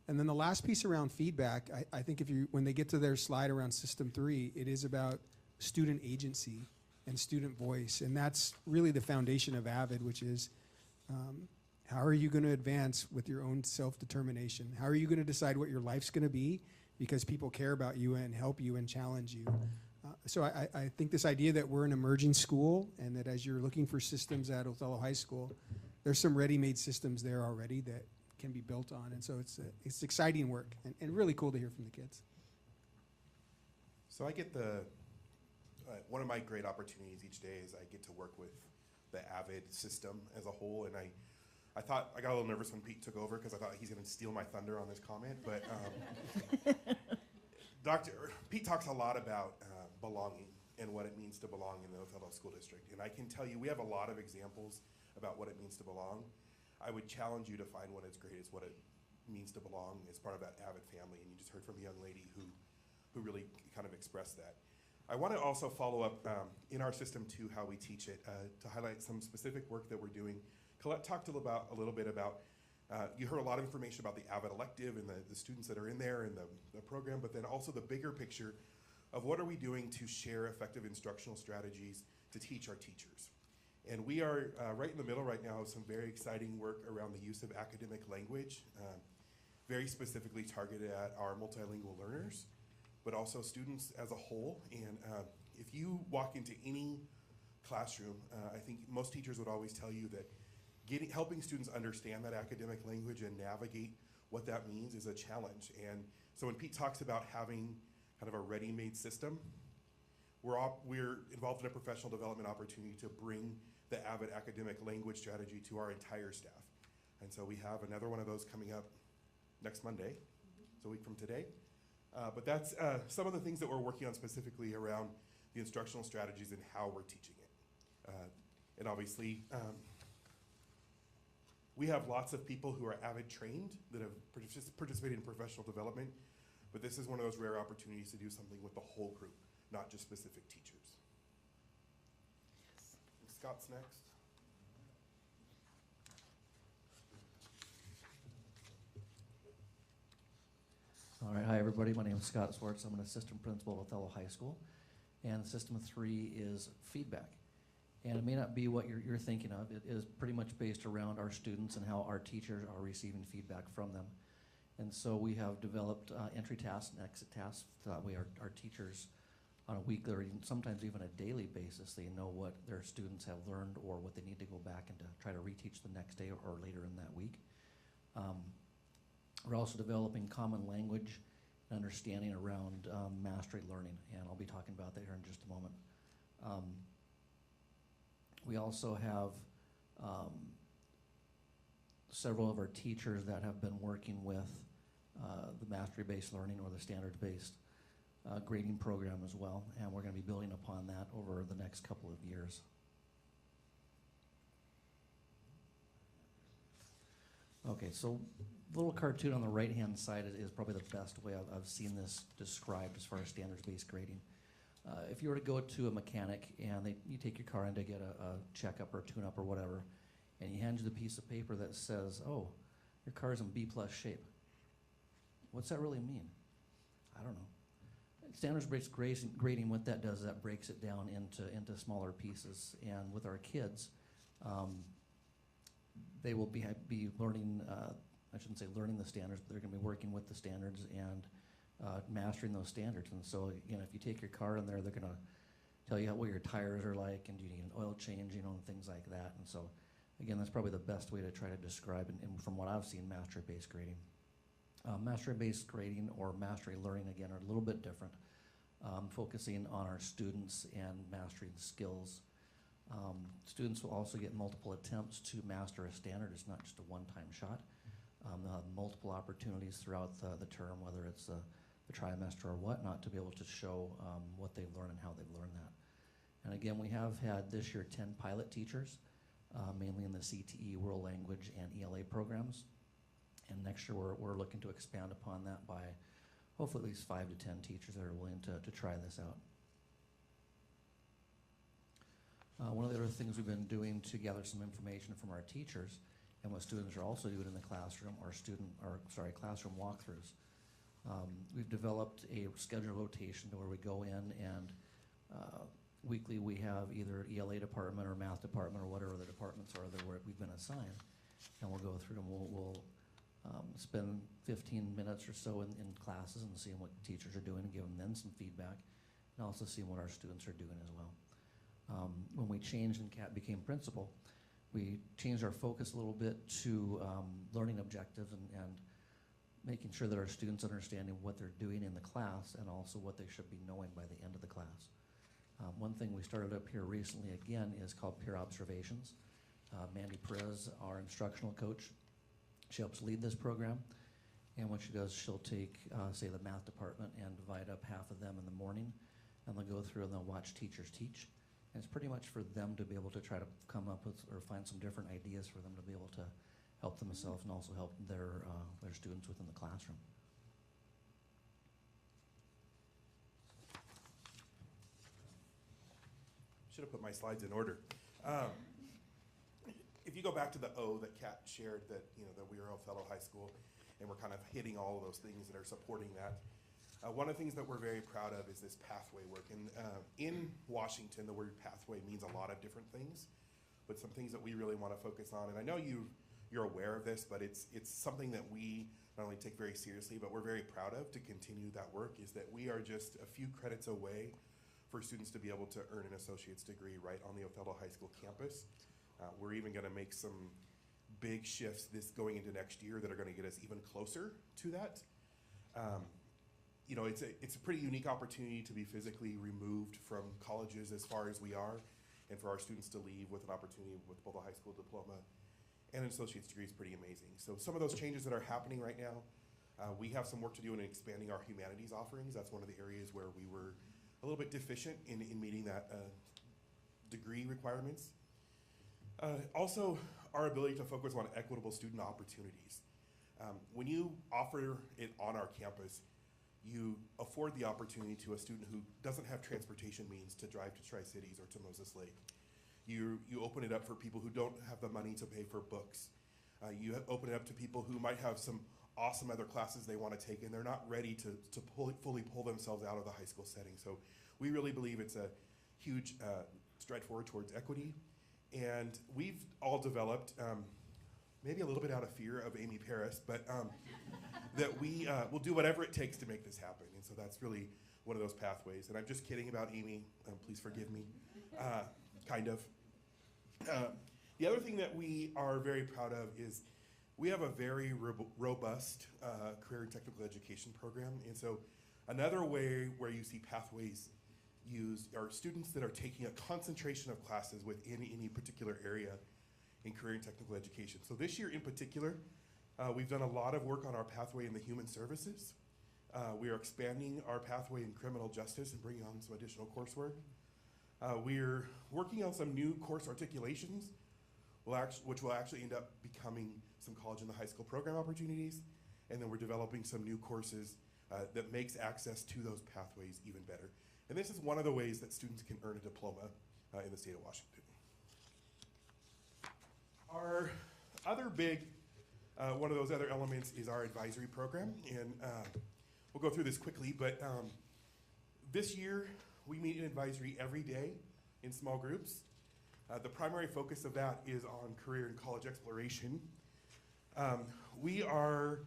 D: And then the last piece around feedback, I think when they get to their slide around System 3, it is about student agency and student voice. And that's really the foundation of AVID, which is how are you going to advance with your own self-determination? How are you going to decide what your life's going to be because people care about you and help you and challenge you? So I think this idea that we're an emerging school and that as you're looking for systems at Othello High School, there's some ready-made systems there already that can be built on. And so it's exciting work and really cool to hear from the kids.
M: So I get one of my great opportunities each day is I get to work with the AVID system as a whole. And I thought, I got a little nervous when Pete took over because I thought he's going to steal my thunder on this comment. But Pete talks a lot about belonging and what it means to belong in the Othello School District. And I can tell you, we have a lot of examples about what it means to belong. I would challenge you to find one as great as what it means to belong as part of that AVID family. And you just heard from a young lady who really kind of expressed that. I want to also follow up in our system too, how we teach it, to highlight some specific work that we're doing. Colette talked a little bit about, you heard a lot of information about the AVID elective and the students that are in there and the program, but then also the bigger picture of what are we doing to share effective instructional strategies to teach our teachers. And we are right in the middle right now of some very exciting work around the use of academic language, very specifically targeted at our multilingual learners, but also students as a whole. And if you walk into any classroom, I think most teachers would always tell you that helping students understand that academic language and navigate what that means is a challenge. And so when Pete talks about having kind of a ready-made system, we're involved in a professional development opportunity to bring the AVID academic language strategy to our entire staff. And so we have another one of those coming up next Monday, so a week from today. But that's some of the things that we're working on specifically around the instructional strategies and how we're teaching it. And obviously, we have lots of people who are AVID trained that have participated in professional development, but this is one of those rare opportunities to do something with the whole group, not just specific teachers. Scott's next.
Q: All right, hi everybody, my name is Scott Swartz. I'm an assistant principal at Othello High School, and system 3 is feedback. And it may not be what you're thinking of. It is pretty much based around our students and how our teachers are receiving feedback from them. And so we have developed entry tasks and exit tasks. That way our teachers, on a weekly or sometimes even a daily basis, they know what their students have learned or what they need to go back and to try to reteach the next day or later in that week. We're also developing common language and understanding around mastery learning, and I'll be talking about that here in just a moment. We also have several of our teachers that have been working with the mastery-based learning or the standards-based grading program as well, and we're going to be building upon that over the next couple of years. Okay, so the little cartoon on the right-hand side is probably the best way I've seen this described as far as standards-based grading. If you were to go to a mechanic and you take your car in to get a checkup or a tune-up or whatever, and he hands you the piece of paper that says, oh, your car's in B+ shape. What's that really mean? I don't know. Standards-based grading, what that does is that breaks it down into smaller pieces. And with our kids, they will be learning, I shouldn't say learning the standards, but they're going to be working with the standards and mastering those standards. And so, you know, if you take your car in there, they're going to tell you what your tires are like, and do you need an oil change, you know, and things like that. And so, again, that's probably the best way to try to describe, and from what I've seen, mastery-based grading. Mastery-based grading or mastery learning, again, are a little bit different, focusing on our students and mastering skills. Students will also get multiple attempts to master a standard. It's not just a one-time shot. They'll have multiple opportunities throughout the term, whether it's the trimester or whatnot, to be able to show what they've learned and how they've learned that. And again, we have had this year 10 pilot teachers, mainly in the CTE, World Language, and ELA programs. And next year, we're looking to expand upon that by hopefully at least 5 to 10 teachers that are willing to try this out. One of the other things we've been doing to gather some information from our teachers and what students are also doing in the classroom are classroom walkthroughs. We've developed a schedule rotation to where we go in and weekly we have either ELA department or math department or whatever the departments are that we've been assigned, and we'll go through and we'll spend 15 minutes or so in classes and seeing what teachers are doing and giving them some feedback, and also seeing what our students are doing as well. When we changed and became principal, we changed our focus a little bit to learning objectives and making sure that our students understanding what they're doing in the class and also what they should be knowing by the end of the class. One thing we started up here recently again is called peer observations. Mandy Perez, our instructional coach, she helps lead this program, and what she does, she'll take, say, the math department and divide up half of them in the morning, and they'll go through and they'll watch teachers teach. And it's pretty much for them to be able to try to come up with or find some different ideas for them to be able to help themselves and also help their students within the classroom.
M: Should have put my slides in order. If you go back to the O that Kat shared, that that we are Othello High School, and we're kind of hitting all of those things that are supporting that. One of the things that we're very proud of is this pathway work. And in Washington, the word pathway means a lot of different things, but some things that we really want to focus on. And I know you're aware of this, but it's something that we not only take very seriously, but we're very proud of to continue that work, is that we are just a few credits away for students to be able to earn an associate's degree right on the Othello High School campus. We're even going to make some big shifts going into next year that are going to get us even closer to that. It's a pretty unique opportunity to be physically removed from colleges as far as we are, and for our students to leave with an opportunity with both a high school diploma and an associate's degree is pretty amazing. So some of those changes that are happening right now, we have some work to do in expanding our humanities offerings. That's one of the areas where we were a little bit deficient in meeting that degree requirements. Also, our ability to focus on equitable student opportunities. When you offer it on our campus, you afford the opportunity to a student who doesn't have transportation means to drive to Tri-Cities or to Moses Lake. You open it up for people who don't have the money to pay for books. You open it up to people who might have some awesome other classes they want to take, and they're not ready to fully pull themselves out of the high school setting. So we really believe it's a huge stride forward towards equity. And we've all developed, maybe a little bit out of fear of Amy Paris, but that we will do whatever it takes to make this happen. And so that's really one of those pathways. And I'm just kidding about Amy. Please forgive me. Kind of. The other thing that we are very proud of is we have a very robust career and technical education program. And so another way where you see pathways used are students that are taking a concentration of classes within any particular area in career and technical education. So this year in particular, we've done a lot of work on our pathway in the human services. We are expanding our pathway in criminal justice and bringing on some additional coursework. We're working on some new course articulations, which will actually end up becoming some college and the high school program opportunities. And then we're developing some new courses that makes access to those pathways even better. And this is one of the ways that students can earn a diploma in the state of Washington. Our other big, one of those other elements is our advisory program. And we'll go through this quickly, but this year we meet in advisory every day in small groups. The primary focus of that is on career and college exploration. We are,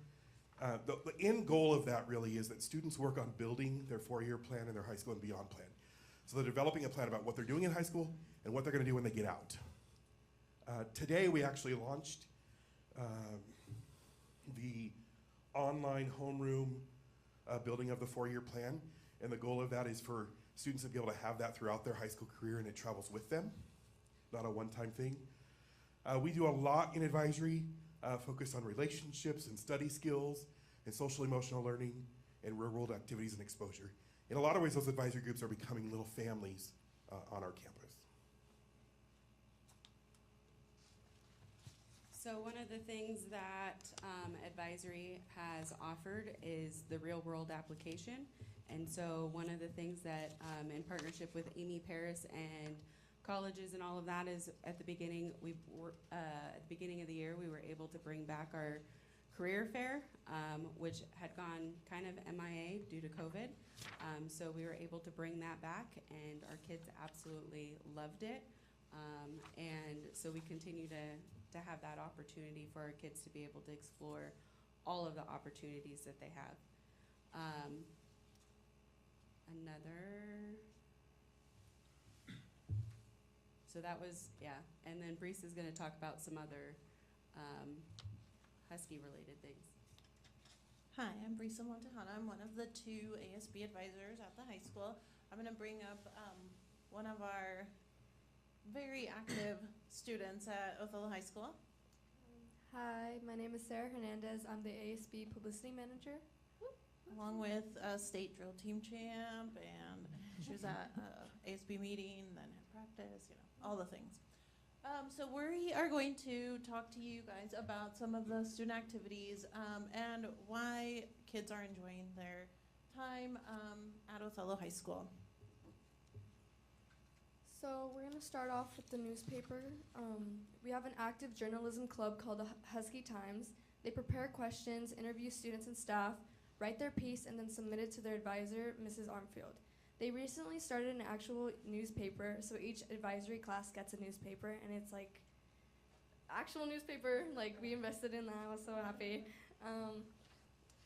M: the end goal of that really is that students work on building their four-year plan and their high school and beyond plan. So they're developing a plan about what they're doing in high school and what they're gonna do when they get out. Today we actually launched the online homeroom building of the four-year plan. And the goal of that is for students to be able to have that throughout their high school career and it travels with them, not a one-time thing. We do a lot in advisory, focused on relationships and study skills and social emotional learning and real world activities and exposure. In a lot of ways, those advisory groups are becoming little families on our campus.
L: So one of the things that advisory has offered is the real world application. And so one of the things that in partnership with Amy Paris and colleges and all of that is at the beginning, at the beginning of the year, we were able to bring back our career fair, which had gone kind of MIA due to COVID. So we were able to bring that back and our kids absolutely loved it. And so we continue to have that opportunity for our kids to be able to explore all of the opportunities that they have. So that was, yeah. And then Brees is gonna talk about some other Husky related things.
R: Hi, I'm Brisa Montejano. I'm one of the two ASB advisors at the high school. I'm going to bring up one of our very active students at Othello High School.
P: Hi, my name is Sarah Hernandez. I'm the ASB Publicity Manager.
R: Along with a state drill team champ, and she was at ASB meeting, then had practice, you know, all the things. So we are going to talk to you guys about some of the student activities and why kids are enjoying their time at Othello High School.
P: So we're going to start off with the newspaper. We have an active journalism club called the Husky Times. They prepare questions, interview students and staff, write their piece, and then submit it to their advisor, Mrs. Armfield. They recently started an actual newspaper, so each advisory class gets a newspaper, and it's like actual newspaper. Like, we invested in that. I was so happy.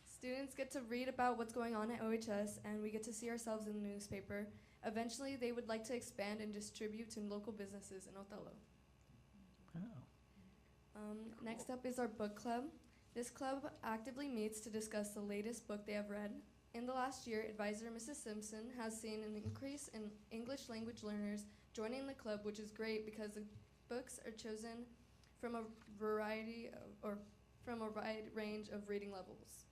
P: Students get to read about what's going on at OHS, and we get to see ourselves in the newspaper. Eventually, they would like to expand and distribute to local businesses in Othello. Next up is our book club. This club actively meets to discuss the latest book they have read. In the last year, advisor Mrs. Simpson has seen an increase in English language learners joining the club, which is great because the books are chosen from a variety of, or from a wide range of reading levels.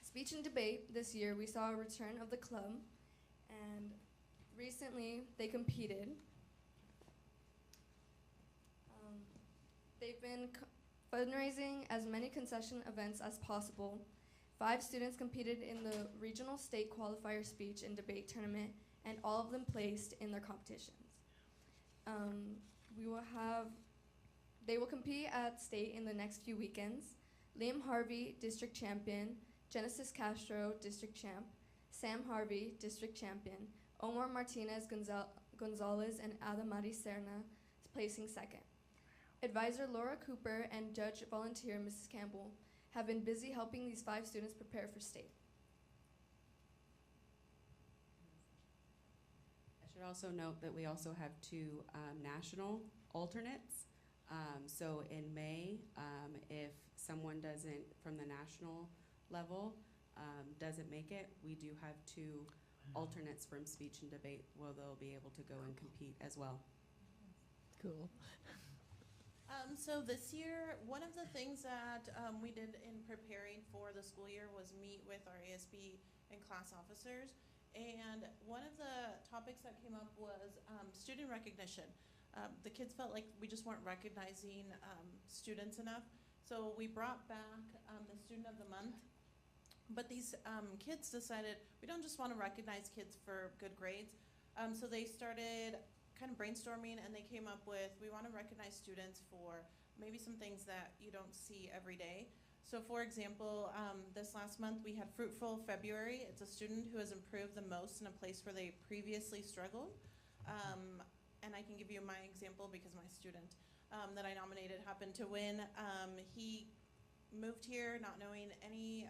P: Speech and debate this year, we saw a return of the club, and recently they competed. They've been fundraising as many concession events as possible. 5 students competed in the regional state qualifier speech and debate tournament, and all of them placed in their competitions. They will compete at state in the next few weekends. Liam Harvey, district champion. Genesis Castro, district champ. Sam Harvey, district champion. Omar Martinez Gonzalez and Adamari Serna placing second. Advisor Laura Cooper and judge volunteer Mrs. Campbell have been busy helping these 5 students prepare for state.
L: I should also note that we also have 2 national alternates. So in May, if someone doesn't, from the national level, doesn't make it, we do have 2 alternates from speech and debate where they'll be able to go and compete as well.
B: Cool.
R: So this year, one of the things that we did in preparing for the school year was meet with our ASB and class officers. And one of the topics that came up was student recognition. The kids felt like we just weren't recognizing students enough. So we brought back the Student of the Month. But these kids decided we don't just want to recognize kids for good grades. So they started kind of brainstorming, and they came up with, we want to recognize students for maybe some things that you don't see every day. So for example, this last month we had Fruitful February. It's a student who has improved the most in a place where they previously struggled. And I can give you my example because my student that I nominated happened to win. He moved here not knowing any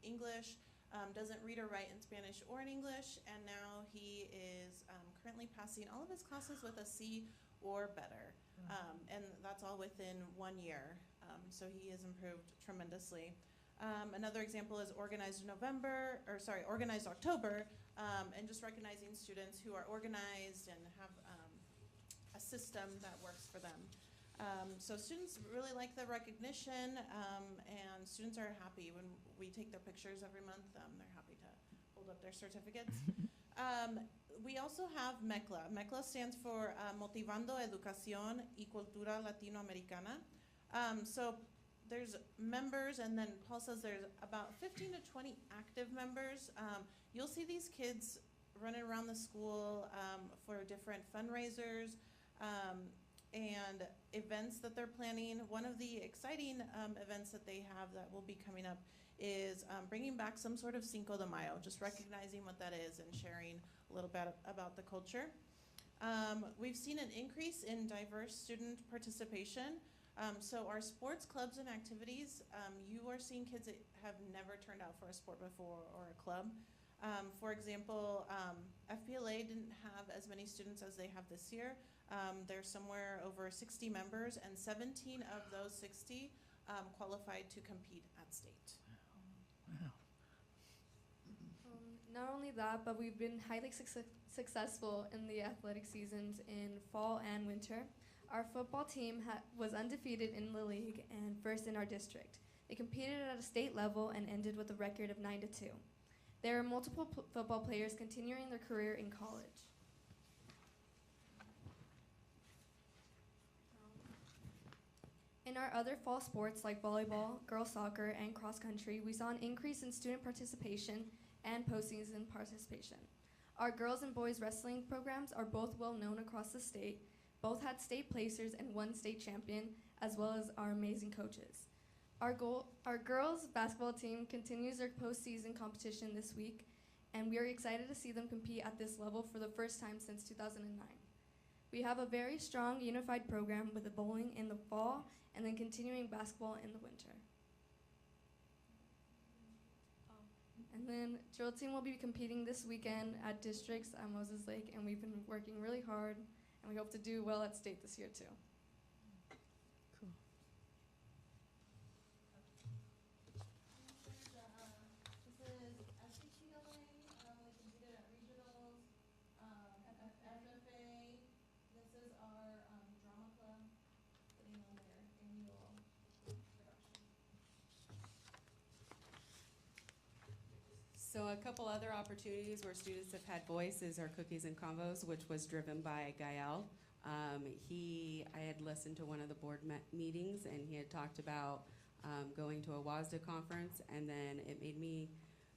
R: English, doesn't read or write in Spanish or in English, and now he is currently passing all of his classes with a C or better. And that's all within 1 year. So he has improved tremendously. Another example is Organized October, and just recognizing students who are organized and have a system that works for them. So students really like the recognition, and students are happy when we take their pictures every month. They're happy to hold up their certificates. We also have MECLA. MECLA stands for Motivando Educación y Cultura Latinoamericana. So there's members, and then Paul says there's about 15 to 20 active members. You'll see these kids running around the school for different fundraisers and events that they're planning. One of the exciting events that they have that will be coming up is bringing back some sort of Cinco de Mayo, just recognizing what that is and sharing a little bit about the culture. We've seen an increase in diverse student participation. So our sports clubs and activities, you are seeing kids that have never turned out for a sport before or a club. For example, FPLA didn't have as many students as they have this year. There's somewhere over 60 members, and 17 of those 60 qualified to compete at state.
P: Not only that, but we've been highly successful in the athletic seasons in fall and winter. Our football team was undefeated in the league and first in our district. They competed at a state level and ended with a record of 9-2. There are multiple football players continuing their career in college. In our other fall sports like volleyball, girls soccer, and cross country, we saw an increase in student participation and postseason participation. Our girls and boys wrestling programs are both well known across the state. Both had state placers and 1 state champion, as well as our amazing coaches. Our girls basketball team continues their postseason competition this week, and we are excited to see them compete at this level for the first time since 2009. We have a very strong unified program with the bowling in the fall and then continuing basketball in the winter. And then drill team will be competing this weekend at districts at Moses Lake, and we've been working really hard, and we hope to do well at state this year too.
L: So a couple other opportunities where students have had voice is our Cookies and Convos, which was driven by Gael. I had listened to one of the board meetings, and he had talked about going to a WASDA conference, and then it made me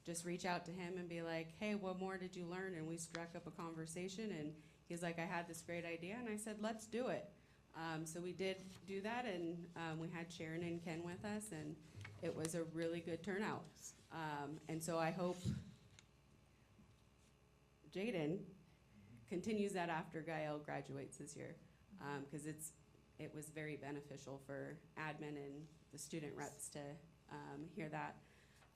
L: just reach out to him and be like, hey, what more did you learn? And we struck up a conversation, and he's like, I had this great idea, and I said, let's do it. So we did do that, and we had Sharon and Ken with us, and it was a really good turnout. And so I hope Jaden continues that after Gael graduates this year, because it was very beneficial for admin and the student reps to hear that.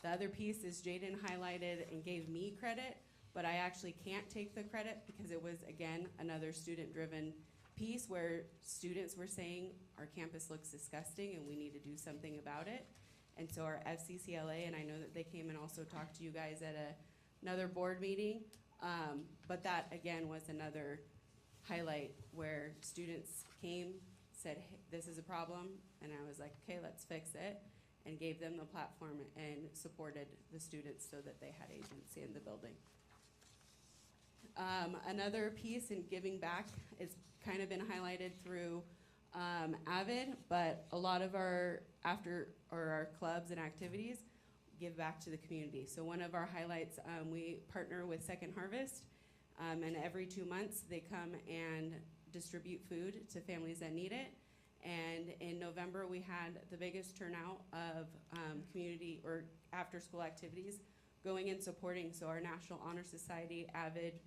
L: The other piece is Jaden highlighted and gave me credit, but I actually can't take the credit because it was, again, another student-driven piece where students were saying our campus looks disgusting and we need to do something about it. And so our FCCLA, and I know that they came and also talked to you guys at another board meeting, but that, again, was another highlight where students came, said, hey, this is a problem, and I was like, okay, let's fix it, and gave them the platform and supported the students so that they had agency in the building. Another piece in giving back is kind of been highlighted through AVID, but a lot of our our clubs and activities give back to the community. So one of our highlights, we partner with Second Harvest, and every 2 months they come and distribute food to families that need it. And in November, we had the biggest turnout of community or after-school activities going and supporting. So our National Honor Society, AVID,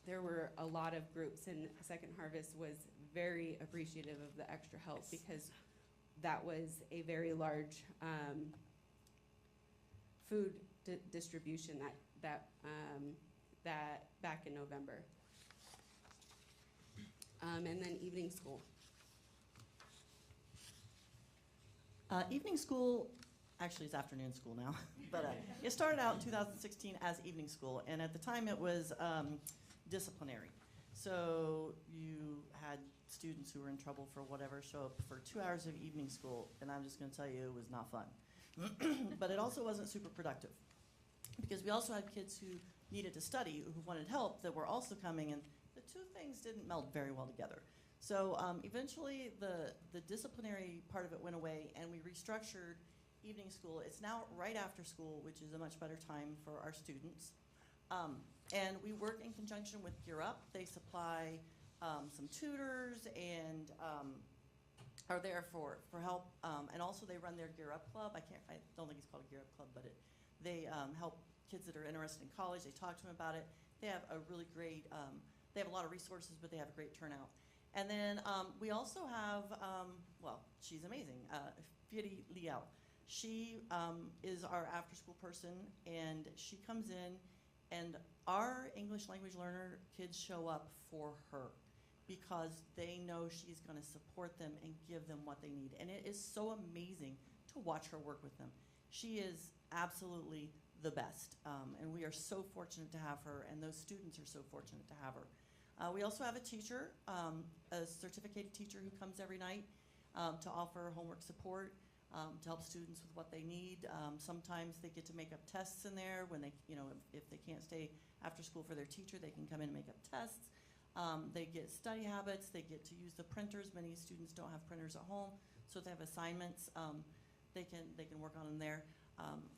L: there were a lot of groups, and Second Harvest was very appreciative of the extra help because that was a very large food distribution that back in November. And then evening school.
N: Evening school actually is afternoon school now, but it started out in 2016 as evening school, and at the time it was disciplinary. So you had students who were in trouble for whatever show up for 2 hours of evening school, and I'm just going to tell you it was not fun. But it also wasn't super productive because we also had kids who needed to study, who wanted help, that were also coming, and the two things didn't meld very well together. So eventually the disciplinary part of it went away, and we restructured evening school. It's now right after school, which is a much better time for our students. And we work in conjunction with Gear Up. They supply some tutors and are there for help. And also they run their Gear Up Club. I don't think it's called a Gear Up Club, but they help kids that are interested in college. They talk to them about it. They have a really great, they have a lot of resources, but they have a great turnout. And then we also have, well, she's amazing, Fieri Liao. She is our after-school person, and she comes in, and our English language learner kids show up for her because they know she's going to support them and give them what they need. And it is so amazing to watch her work with them. She is absolutely the best, and we are so fortunate to have her, and those students are so fortunate to have her. We also have a teacher, a certificated teacher who comes every night to offer homework support, to help students with what they need. Sometimes they get to make up tests in there when they, if they can't stay after school for their teacher, they can come in and make up tests. They get study habits. They get to use the printers. Many students don't have printers at home, so if they have assignments, they can work on them there.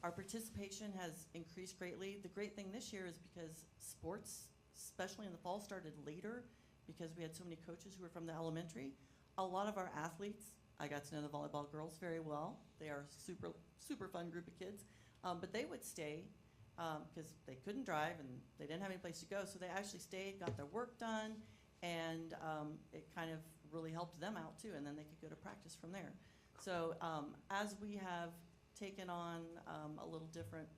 N: Our participation has increased greatly. The great thing this year is because sports, especially in the fall, started later because we had so many coaches who were from the elementary. A lot of our athletes, I got to know the volleyball girls very well. They are a super, super fun group of kids. But they would stay because they couldn't drive and they didn't have any place to go. So they actually stayed, got their work done, and it kind of really helped them out too. And then they could go to practice from there. So as we have taken on a little different,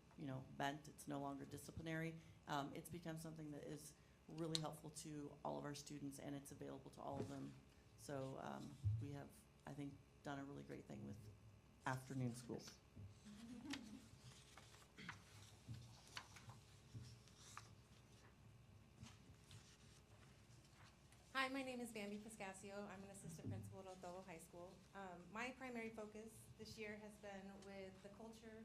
N: bent, it's no longer disciplinary. It's become something that is really helpful to all of our students, and it's available to all of them. So we have, I think, done a really great thing with afternoon school.
S: Hi, my name is Bambi Pascasio. I'm an assistant principal at Othello High School. My primary focus this year has been with the culture,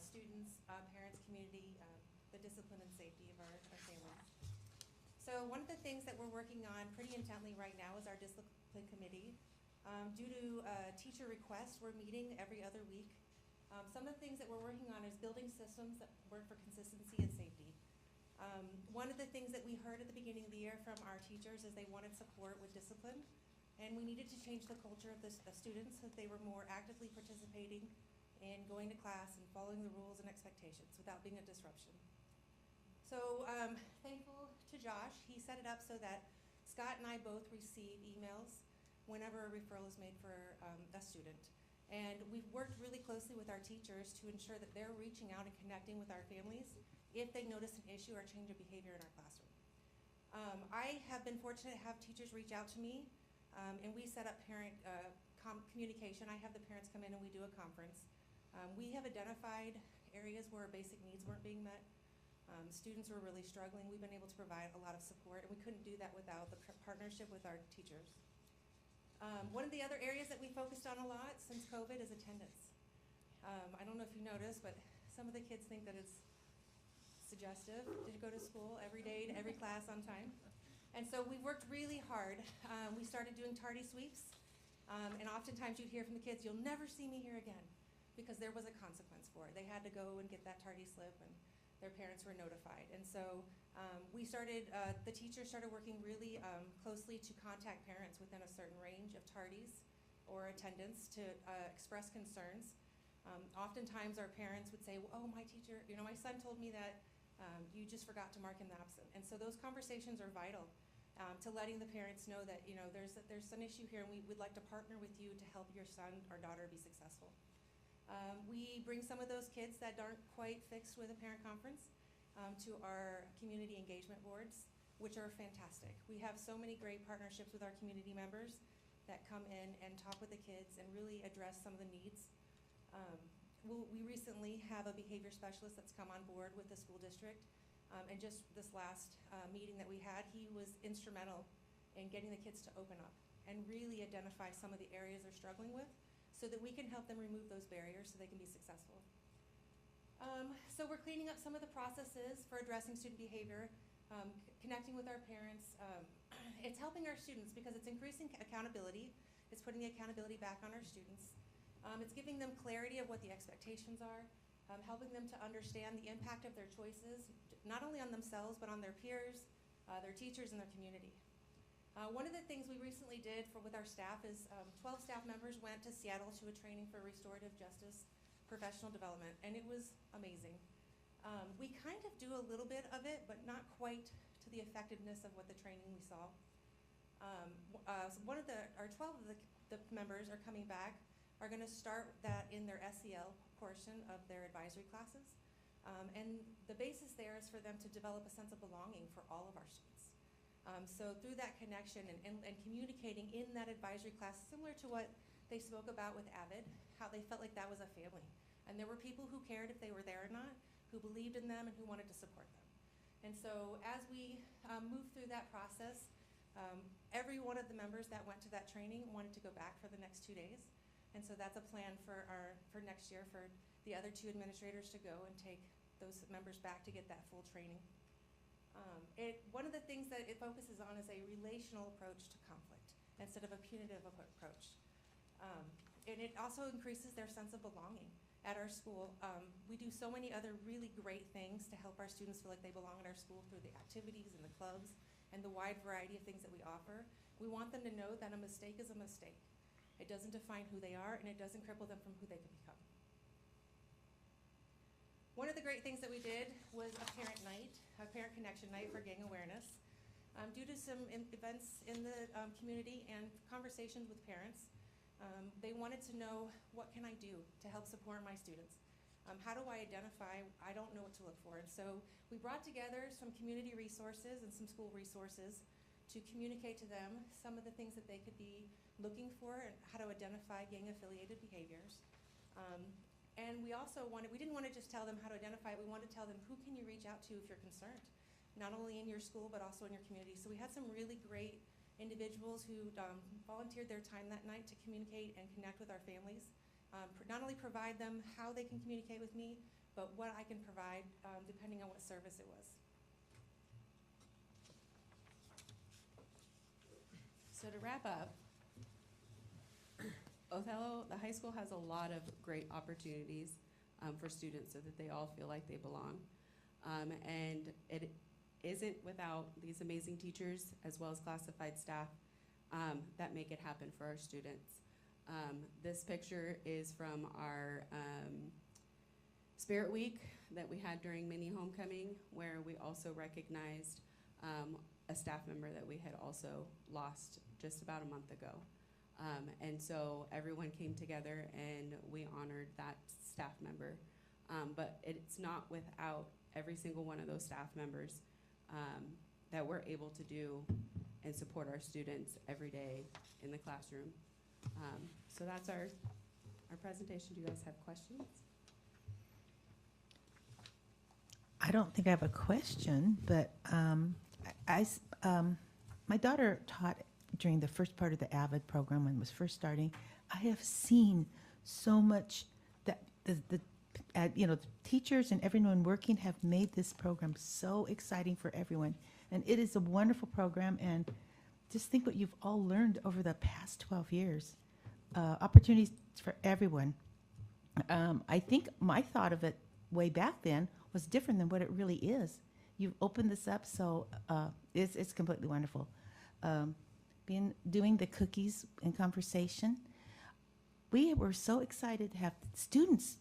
S: students, parents, community, the discipline and safety of our families. So one of the things that we're working on pretty intently right now is our discipline committee. Due to teacher requests, we're meeting every other week. Some of the things that we're working on is building systems that work for consistency and safety. One of the things that we heard at the beginning of the year from our teachers is they wanted support with discipline, and we needed to change the culture of the students so that they were more actively participating in going to class and following the rules and expectations without being a disruption. So thankful to to Josh. He set it up so that Scott and I both receive emails whenever a referral is made for a student. And we've worked really closely with our teachers to ensure that they're reaching out and connecting with our families if they notice an issue or change of behavior in our classroom. I have been fortunate to have teachers reach out to me, and we set up parent communication. I have the parents come in and we do a conference. We have identified areas where basic needs weren't being met. Students were really struggling. We've been able to provide a lot of support, and we couldn't do that without the partnership with our teachers. One of the other areas that we focused on a lot since COVID is attendance. I don't know if you noticed, but some of the kids think that it's suggestive to go to school every day, to every class on time. And so we worked really hard. We started doing tardy sweeps, and oftentimes you'd hear from the kids, "You'll never see me here again," because there was a consequence for it. They had to go and get that tardy slip, and their parents were notified. And so the teachers started working really closely to contact parents within a certain range of tardies or attendance to express concerns. Oftentimes our parents would say, "Oh, my teacher, my son told me that you just forgot to mark him absent." And so those conversations are vital to letting the parents know that there's an issue here, and we would like to partner with you to help your son or daughter be successful. We bring some of those kids that aren't quite fixed with a parent conference to our community engagement boards, which are fantastic. We have so many great partnerships with our community members that come in and talk with the kids and really address some of the needs. We recently have a behavior specialist that's come on board with the school district, and just this last meeting that we had, he was instrumental in getting the kids to open up and really identify some of the areas they're struggling with so that we can help them remove those barriers so they can be successful. So we're cleaning up some of the processes for addressing student behavior, connecting with our parents. It's helping our students because it's increasing accountability. It's putting the accountability back on our students. It's giving them clarity of what the expectations are, helping them to understand the impact of their choices, not only on themselves, but on their peers, their teachers, and their community. One of the things we recently did with our staff is 12 staff members went to Seattle to a training for restorative justice professional development, and it was amazing. We kind of do a little bit of it, but not quite to the effectiveness of what the training we saw. Our 12 of the members are coming back, are going to start that in their SEL portion of their advisory classes. And the basis there is for them to develop a sense of belonging for all of our students. So through that connection and communicating in that advisory class, similar to what they spoke about with AVID, how they felt like that was a family. And there were people who cared if they were there or not, who believed in them and who wanted to support them. And so as we moved through that process, every one of the members that went to that training wanted to go back for the next 2 days. And so that's a plan for next year for the other 2 administrators to go and take those members back to get that full training. One of the things that it focuses on is a relational approach to conflict instead of a punitive approach. And it also increases their sense of belonging at our school. We do so many other really great things to help our students feel like they belong at our school through the activities and the clubs and the wide variety of things that we offer. We want them to know that a mistake is a mistake. It doesn't define who they are, and it doesn't cripple them from who they can become. One of the great things that we did was a parent night, a parent connection night for gang awareness. Due to some events in the community and conversations with parents, they wanted to know, what can I do to help support my students? How do I identify? I don't know what to look for. And so we brought together some community resources and some school resources to communicate to them some of the things that they could be looking for and how to identify gang-affiliated behaviors. And we didn't want to just tell them how to identify it, we wanted to tell them who can you reach out to if you're concerned, not only in your school but also in your community. So we had some really great individuals who volunteered their time that night to communicate and connect with our families, not only provide them how they can communicate with me, but what I can provide depending on what service it was.
L: So to wrap up, Othello, the high school has a lot of great opportunities for students so that they all feel like they belong. And it isn't without these amazing teachers as well as classified staff that make it happen for our students. This picture is from our Spirit Week that we had during mini homecoming, where we also recognized a staff member that we had also lost just about a month ago. And so everyone came together and we honored that staff member. But it's not without every single one of those staff members that we're able to do and support our students every day in the classroom. So that's our presentation. Do you guys have questions?
G: I don't think I have a question, but my daughter taught during the first part of the AVID program when it was first starting. I have seen so much that the teachers and everyone working have made this program so exciting for everyone. And it is a wonderful program, and just think what you've all learned over the past 12 years. Opportunities for everyone. I think my thought of it way back then was different than what it really is. You've opened this up, so it's completely wonderful. Doing the cookies and conversation, we were so excited to have students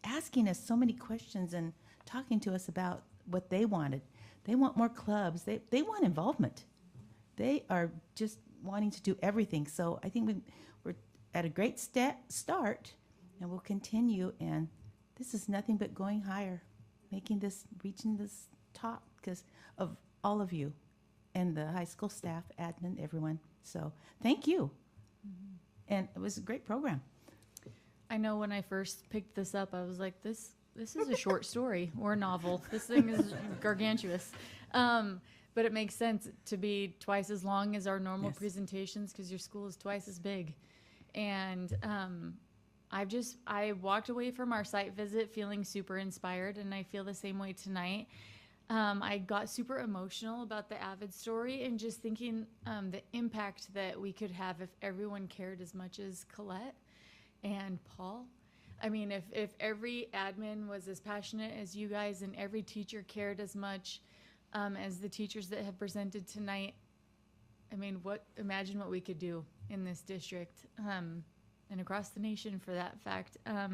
G: asking us so many questions and talking to us about what they wanted. They want more clubs. They want involvement. They are just wanting to do everything. So I think we're at a great start, and we'll continue. And this is nothing but going higher, reaching this top because of all of you and the high school staff, admin, everyone. So thank you. Mm-hmm. And it was a great program.
C: I know when I first picked this up, I was like, this is a short story or a novel. This thing is gargantuous. But it makes sense to be twice as long as our normal presentations because your school is twice as big. And I walked away from our site visit feeling super inspired, and I feel the same way tonight. I got super emotional about the AVID story and just thinking the impact that we could have if everyone cared as much as Colette and Paul. I mean, if every admin was as passionate as you guys and every teacher cared as much as the teachers that have presented tonight, I mean, imagine what we could do in this district and across the nation for that fact. I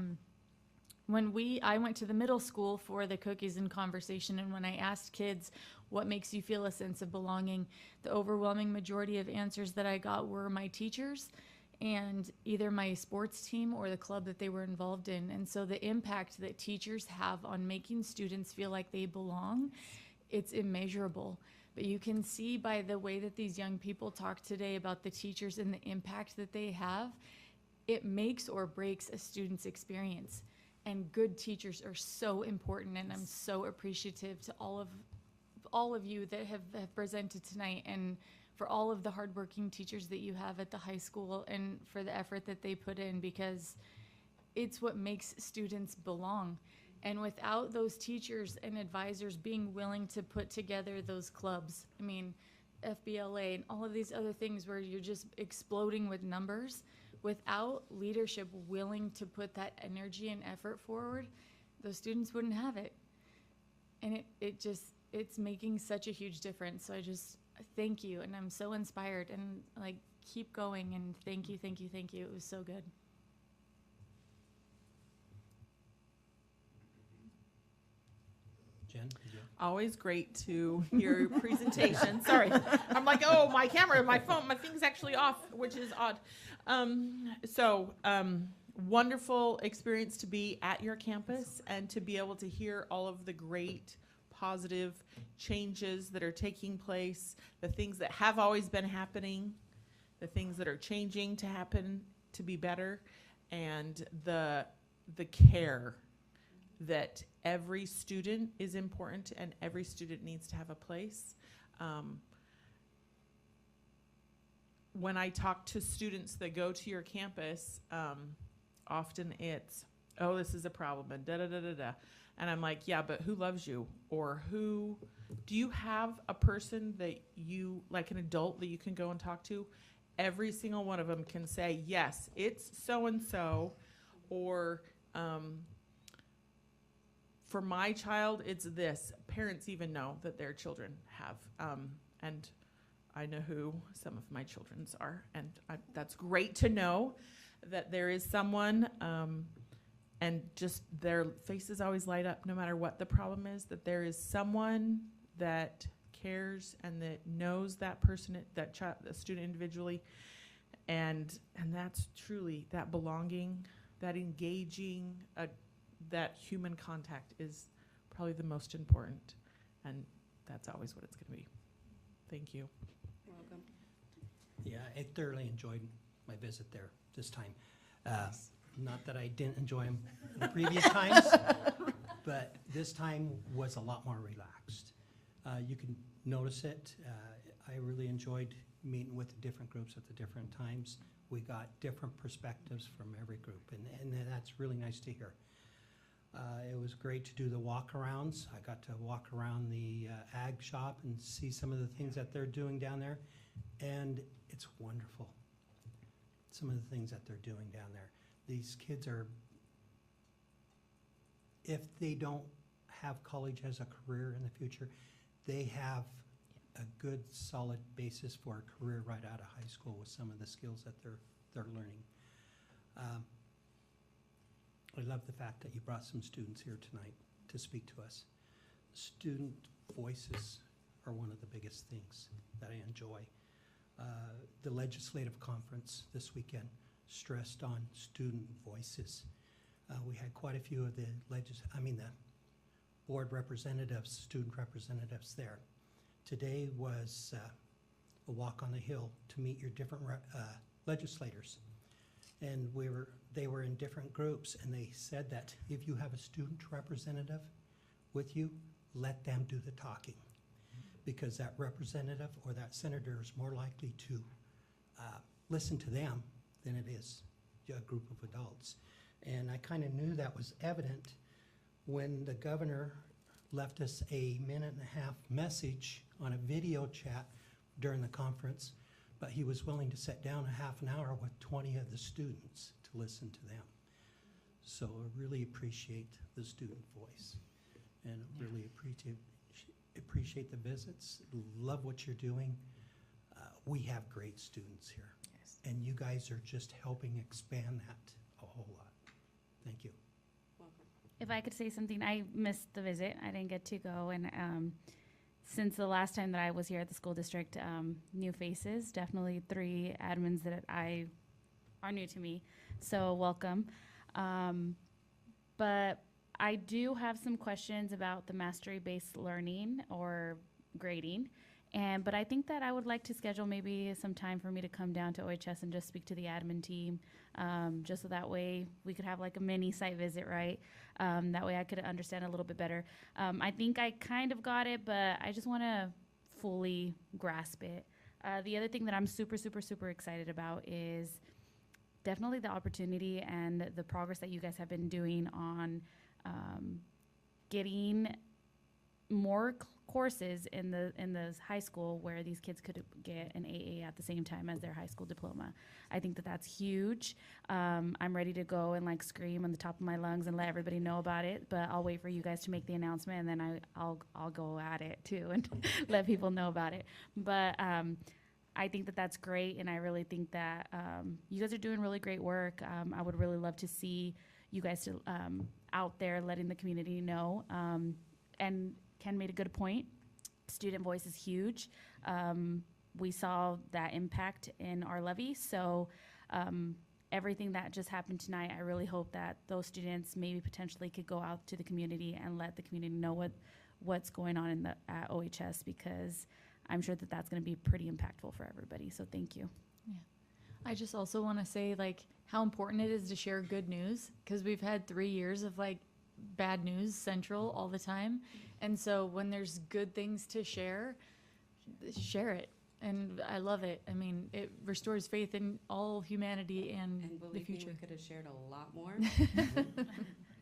C: went to the middle school for the cookies and conversation, and when I asked kids what makes you feel a sense of belonging, the overwhelming majority of answers that I got were my teachers and either my sports team or the club that they were involved in. And so the impact that teachers have on making students feel like they belong, it's immeasurable. But you can see by the way that these young people talk today about the teachers and the impact that they have, it makes or breaks a student's experience. And good teachers are so important, and I'm so appreciative to all of you that have presented tonight, and for all of the hardworking teachers that you have at the high school, and for the effort that they put in, because it's what makes students belong. And without those teachers and advisors being willing to put together those clubs, I mean, FBLA and all of these other things where you're just exploding with numbers, without leadership willing to put that energy and effort forward, those students wouldn't have it. And it's making such a huge difference. So I just thank you, and I'm so inspired, and like, keep going, and thank you. It was so good.
A: Jen, did you?
F: Always great to hear your presentation. Sorry. I'm like, oh, my camera, my phone, my thing's actually off, which is odd. Wonderful experience to be at your campus and to be able to hear all of the great positive changes that are taking place, the things that have always been happening, the things that are changing to happen to be better, and the care that every student is important and every student needs to have a place. When I talk to students that go to your campus, often it's, oh, this is a problem, and da-da-da-da-da. And I'm like, yeah, but who loves you? Or do you have a person that you, like an adult that you can go and talk to? Every single one of them can say, yes, it's so-and-so, or for my child, it's this. Parents even know that their children have. And I know who some of my children's are. And that's great to know that there is someone, and just their faces always light up no matter what the problem is, that there is someone that cares and that knows that person, that child, the student individually. And that's truly that belonging, that engaging, that human contact is probably the most important. And that's always what it's going to be. Thank you.
L: Welcome.
A: Yeah, I thoroughly enjoyed my visit there this time. Not that I didn't enjoy them the previous times, but this time was a lot more relaxed. You can notice it. I really enjoyed meeting with the different groups at the different times. We got different perspectives from every group, and that's really nice to hear. It was great to do the walk-arounds. I got to walk around the ag shop and see some of the things that they're doing down there, and it's wonderful, some of the things that they're doing down there. These kids are, if they don't have college as a career in the future, they have a good, solid basis for a career right out of high school with some of the skills that they're learning. I love the fact that you brought some students here tonight to speak to us. Student voices are one of the biggest things that I enjoy. The legislative conference this weekend stressed on student voices. We had quite a few of the the board representatives, student representatives there. Today was a walk on the hill to meet your different legislators. And they were in different groups, and they said that if you have a student representative with you, let them do the talking. Because that representative or that senator is more likely to listen to them than it is a group of adults. And I kind of knew that was evident when the governor left us a 1.5-minute message on a video chat during the conference, but he was willing to sit down a half an hour with 20 of the students to listen to them. So I really appreciate the student voice, and really appreciate the visits. Love what you're doing. We have great students here, and you guys are just helping expand that a whole lot. Thank you.
L: Welcome.
E: If I could say something, I missed the visit. I didn't get to go, and since the last time that I was here at the school district, new faces, definitely 3 admins that are new to me, so welcome. But I do have some questions about the mastery-based learning or grading, but I think that I would like to schedule maybe some time for me to come down to OHS and just speak to the admin team, just so that way we could have like a mini site visit, right? That way I could understand a little bit better. I think I kind of got it, but I just want to fully grasp it. The other thing that I'm super, super, super excited about is definitely the opportunity and the progress that you guys have been doing on getting more courses in the high school where these kids could get an AA at the same time as their high school diploma. I think that that's huge. I'm ready to go and like scream on the top of my lungs and let everybody know about it, but I'll wait for you guys to make the announcement, and then I'll go at it too and let people know about it. But I think that that's great, and I really think that you guys are doing really great work. I would really love to see you guys out there letting the community know. And Ken made a good point. Student voice is huge. We saw that impact in our levy. So everything that just happened tonight, I really hope that those students maybe potentially could go out to the community and let the community know what's going on at OHS, because I'm sure that that's going to be pretty impactful for everybody. So thank you.
C: Yeah. I just also want to say like how important it is to share good news, because we've had 3 years of like bad news central all the time. And so when there's good things to share it. And I love it. I mean, it restores faith in all humanity and the future.
L: Me, we could have shared a lot more,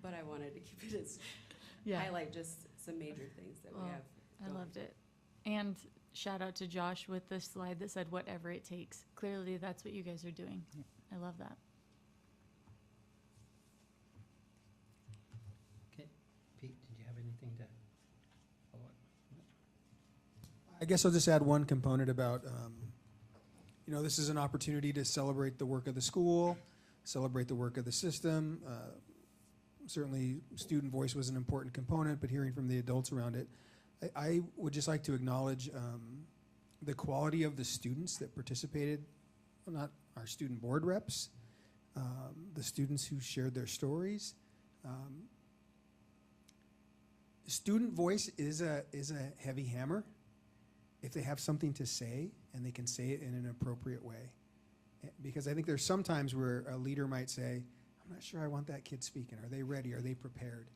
L: but I wanted to keep it as highlight just some major things that we have.
C: I loved it. And shout out to Josh with the slide that said whatever it takes. Clearly that's what you guys are doing. I love that.
A: Okay, Pete, did you have anything to follow up?
D: I guess I'll just add one component about, this is an opportunity to celebrate the work of the school, celebrate the work of the system. Certainly, student voice was an important component, but hearing from the adults around it I would just like to acknowledge the quality of the students that participated, well, not our student board reps, the students who shared their stories. Student voice is a heavy hammer if they have something to say and they can say it in an appropriate way. Because I think there's some times where a leader might say, I'm not sure I want that kid speaking. Are they ready? Are they prepared?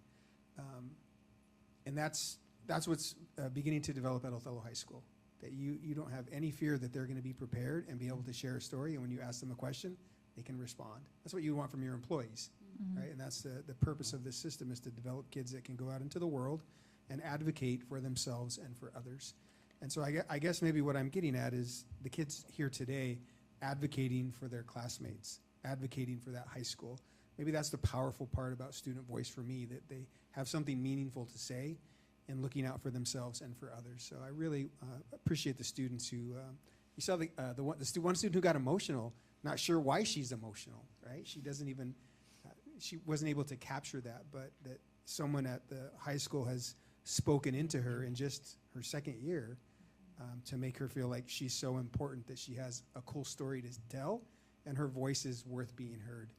D: And that's what's beginning to develop at Othello High School, that you don't have any fear that they're going to be prepared and be able to share a story, and when you ask them a question, they can respond. That's what you want from your employees, right? And that's the purpose of this system, is to develop kids that can go out into the world and advocate for themselves and for others. And so I guess maybe what I'm getting at is the kids here today advocating for their classmates, advocating for that high school. Maybe that's the powerful part about student voice for me, that they have something meaningful to say and looking out for themselves and for others. So I really appreciate the students who, you saw the one student who got emotional, not sure why she's emotional, right? She doesn't even, she wasn't able to capture that, but that someone at the high school has spoken into her in just her second year to make her feel like she's so important, that she has a cool story to tell and her voice is worth being heard.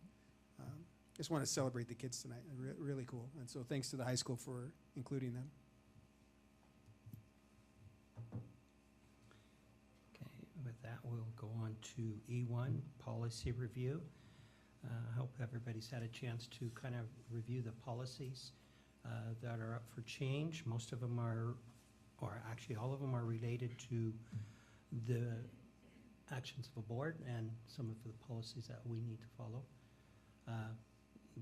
D: Just want to celebrate the kids tonight. Really cool. And so thanks to the high school for including them.
A: Okay, with that, we'll go on to E1, policy review. I hope everybody's had a chance to kind of review the policies that are up for change. Most of them are, or actually all of them are related to the actions of a board and some of the policies that we need to follow.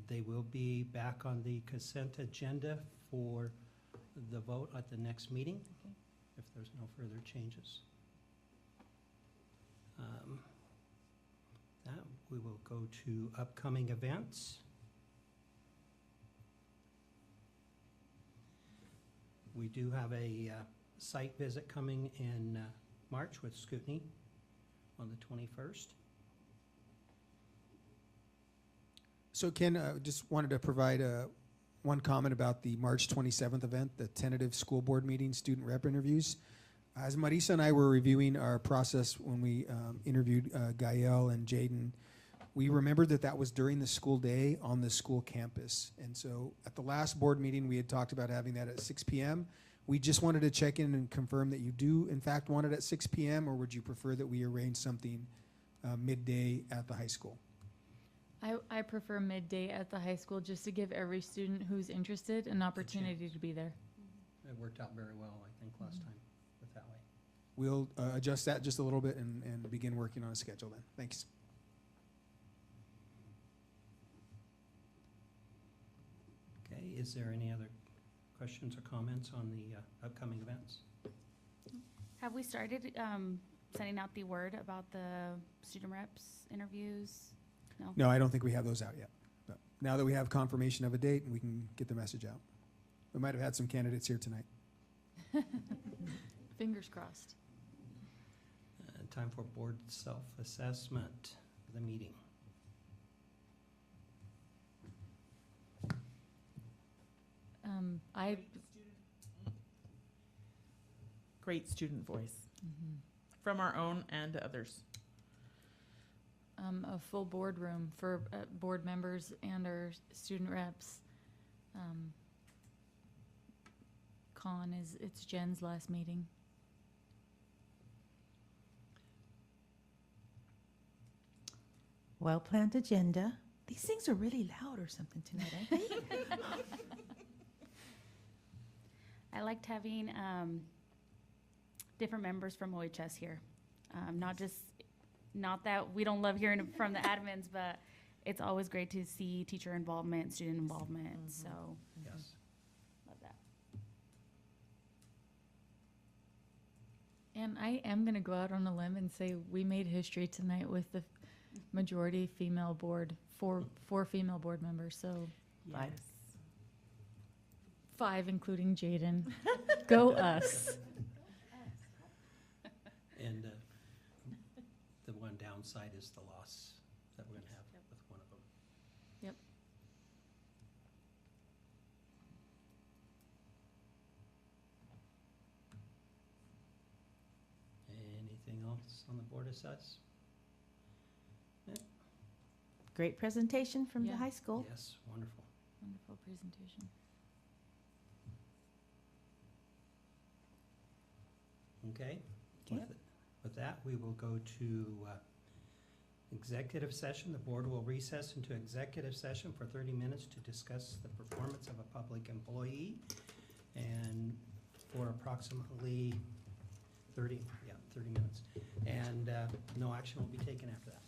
A: They will be back on the consent agenda for the vote at the next meeting, if there's no further changes. That we will go to upcoming events. We do have a site visit coming in March with Scootney on the 21st.
D: So Ken, just wanted to provide one comment about the March 27th event, the tentative school board meeting, student rep interviews. As Marisa and I were reviewing our process when we interviewed Gael and Jaden, we remembered that that was during the school day on the school campus. And so at the last board meeting, we had talked about having that at 6 p.m. We just wanted to check in and confirm that you do, in fact, want it at 6 p.m., or would you prefer that we arrange something midday at the high school?
C: I prefer midday at the high school, just to give every student who's interested an opportunity to be there.
A: It worked out very well, I think, last time with that way.
D: We'll adjust that just a little bit and begin working on a schedule then. Thanks.
A: Okay, is there any other questions or comments on the upcoming events?
E: Have we started sending out the word about the student reps interviews? No?
D: No, I don't think we have those out yet. But now that we have confirmation of a date, we can get the message out. We might have had some candidates here tonight.
C: Fingers crossed.
A: Time for board self-assessment, the meeting.
F: Great student voice from our own and others.
C: A full boardroom for board members and our student reps. It's Jen's last meeting.
G: Well-planned agenda. These things are really loud or something tonight, aren't they?
E: I liked having different members from OHS here. Not that we don't love hearing from the admins, but it's always great to see teacher involvement, student involvement. So
A: yes,
E: love that.
C: And I am going to go out on a limb and say we made history tonight with the majority female board, four female board members. So
F: Yes.
C: 5, including Jaden. Go us.
A: and the one downside is the loss that we're going to have with one of them.
C: Yep.
A: else on the board assess?
G: Great presentation from the
C: Yeah.
G: high school.
A: Yes, wonderful.
C: Wonderful presentation.
A: Okay.
G: Okay.
A: With that, we will go to executive session. The board will recess into executive session for 30 minutes to discuss the performance of a public employee, and for approximately 30 minutes. And no action will be taken after that.